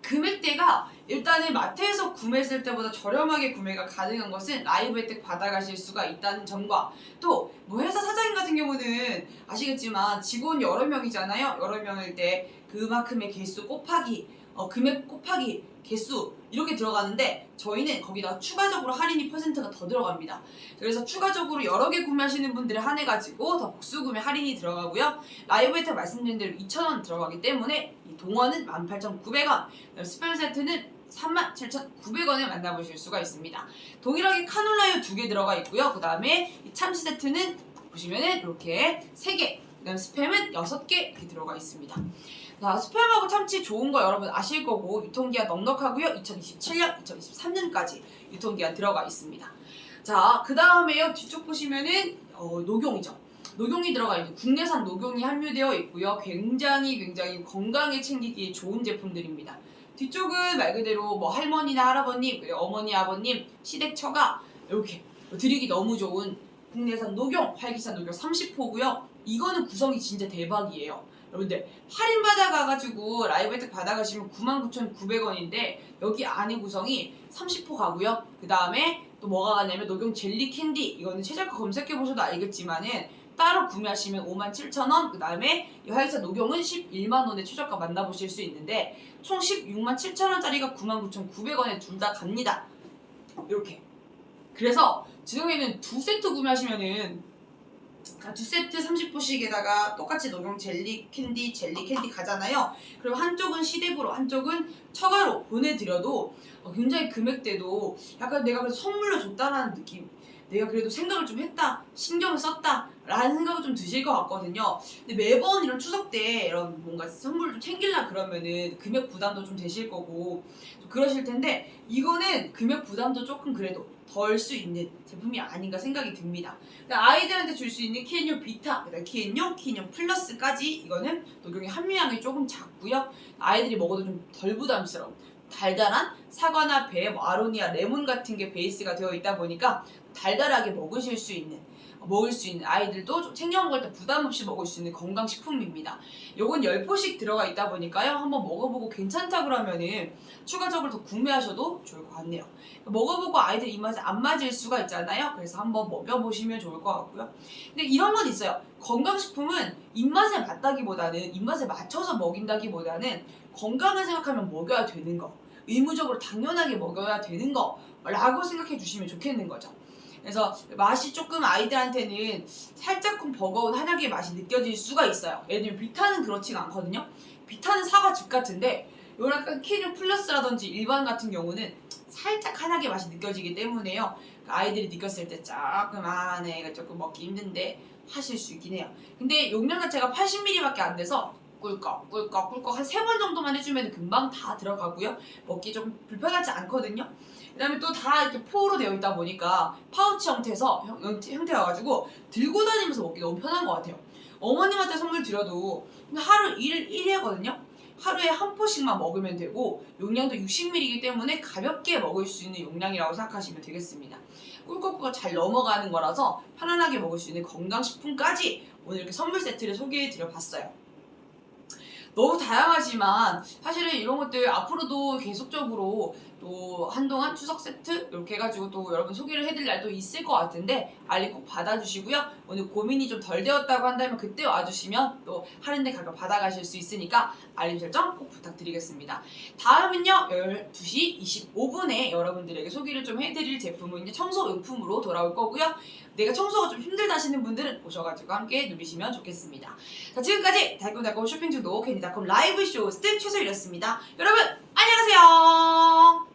금액대가 일단은 마트에서 구매했을 때보다 저렴하게 구매가 가능한 것은 라이브 혜택 받아가실 수가 있다는 점과, 또 뭐 회사 사장님 같은 경우는 아시겠지만 직원 여러 명이잖아요. 여러 명일 때 그만큼의 개수 곱하기 금액 곱하기 개수 이렇게 들어가는데, 저희는 거기다 추가적으로 할인이 퍼센트가 더 들어갑니다. 그래서 추가적으로 여러 개 구매하시는 분들에 한해 가지고 더 복수 구매 할인이 들어가고요. 라이브 혜택 말씀드린 대로 2,000원 들어가기 때문에 이 동원은 18,900원, 스팸 세트는 37,900원에 만나보실 수가 있습니다. 동일하게 카놀라유 2개 들어가 있고요. 그 다음에 이 참치 세트는 보시면은 이렇게 3개, 그 다음 스팸은 6개 이렇게 들어가 있습니다. 자, 스팸하고 참치 좋은 거 여러분 아실 거고, 유통기한 넉넉하고요. 2027년, 2023년까지 유통기한 들어가 있습니다. 자, 그 다음에요, 뒤쪽 보시면은 녹용이죠. 녹용이 들어가 있는 국내산 녹용이 함유되어 있고요. 굉장히 건강에 챙기기에 좋은 제품들입니다. 뒤쪽은 말 그대로 뭐 할머니나 할아버님, 그리고 어머니, 아버님 시댁 처가 이렇게 드리기 너무 좋은 국내산 녹용, 활기찬 녹용 30호고요. 이거는 구성이 진짜 대박이에요. 여러분들 할인 받아가가지고 라이브 혜택 받아가시면 99,900원인데 여기 안에 구성이 30호 가고요. 그 다음에 또 뭐가 가냐면 녹용 젤리 캔디, 이거는 최저가 검색해보셔도 알겠지만은 따로 구매하시면 57,000원, 그 다음에 이 화이트 녹용은 11만원에 최저가 만나보실 수 있는데 총 167,000원짜리가 99,900원에 둘 다 갑니다. 이렇게. 그래서 지금에는 2세트 구매하시면은 두 세트 30호씩에다가 똑같이 녹용 젤리 캔디 가잖아요. 그리고 한쪽은 시댁으로, 한쪽은 처가로 보내드려도 굉장히 금액대도 약간 내가 그래도 선물로 줬다라는 느낌, 내가 그래도 생각을 좀 했다, 신경을 썼다 라는 생각을 좀 드실 것 같거든요. 근데 매번 이런 추석 때 이런 뭔가 선물을 좀 챙기려 그러면은 금액 부담도 좀 되실 거고 좀 그러실 텐데, 이거는 금액 부담도 조금 그래도 덜 수 있는 제품이 아닌가 생각이 듭니다. 아이들한테 줄 수 있는 키엔용 비타, 그다음 키엔용 플러스까지 이거는 녹용의 함유량이 조금 작고요. 아이들이 먹어도 좀 덜 부담스러운, 달달한 사과나 배, 아로니아, 레몬 같은 게 베이스가 되어 있다 보니까 달달하게 먹을 수 있는 아이들도 좀 챙겨 먹을 때 부담 없이 먹을 수 있는 건강식품입니다. 요건 10포씩 들어가 있다 보니까요. 한번 먹어보고 괜찮다 그러면은 추가적으로 더 구매하셔도 좋을 것 같네요. 먹어보고 아이들 입맛에 안 맞을 수가 있잖아요. 그래서 한번 먹여보시면 좋을 것 같고요. 근데 이런 건 있어요. 건강식품은 입맛에 맞다기보다는 입맛에 맞춰서 먹인다기보다는 건강을 생각하면 먹여야 되는 거, 의무적으로 당연하게 먹여야 되는 거라고 생각해 주시면 좋겠는 거죠. 그래서 맛이 조금 아이들한테는 살짝쿵 버거운 한약의 맛이 느껴질 수가 있어요. 예를 들면 비타는 그렇지가 않거든요. 비타는 사과즙 같은데 요런 약간 키뉴 플러스라든지 일반 같은 경우는 살짝 한약의 맛이 느껴지기 때문에요. 아이들이 느꼈을 때 조금 네 이거 조금 먹기 힘든데 하실 수 있긴 해요. 근데 용량 자체가 80ml밖에 안 돼서 꿀꺽 한 3번 정도만 해주면 금방 다 들어가고요. 먹기 좀 불편하지 않거든요. 그 다음에 또 다 이렇게 포로 되어 있다 보니까 파우치 형태여가지고 들고 다니면서 먹기 너무 편한 것 같아요. 어머님한테 선물 드려도 하루 1회거든요. 하루에 한 포씩만 먹으면 되고 용량도 60ml이기 때문에 가볍게 먹을 수 있는 용량이라고 생각하시면 되겠습니다. 꿀꺽꿀꺽 잘 넘어가는 거라서 편안하게 먹을 수 있는 건강식품까지 오늘 이렇게 선물 세트를 소개해드려 봤어요. 너무 다양하지만 사실은 이런 것들 앞으로도 계속적으로 또 한동안 추석 세트 이렇게 해가지고 또 여러분 소개를 해드릴 날도 있을 것 같은데 알림 꼭 받아주시고요. 오늘 고민이 좀 덜 되었다고 한다면 그때 와주시면 또 할인된 가격 받아가실 수 있으니까 알림 설정 꼭 부탁드리겠습니다. 다음은요 12시 25분에 여러분들에게 소개를 좀 해드릴 제품은 이제 청소용품으로 돌아올 거고요. 내가 청소가 좀 힘들다 하시는 분들은 오셔가지고 함께 누리시면 좋겠습니다. 자, 지금까지 달콤달콤 쇼핑 중독 괜히닷컴 라이브 쇼 스텝 최소율이었습니다. 여러분 안녕하세요.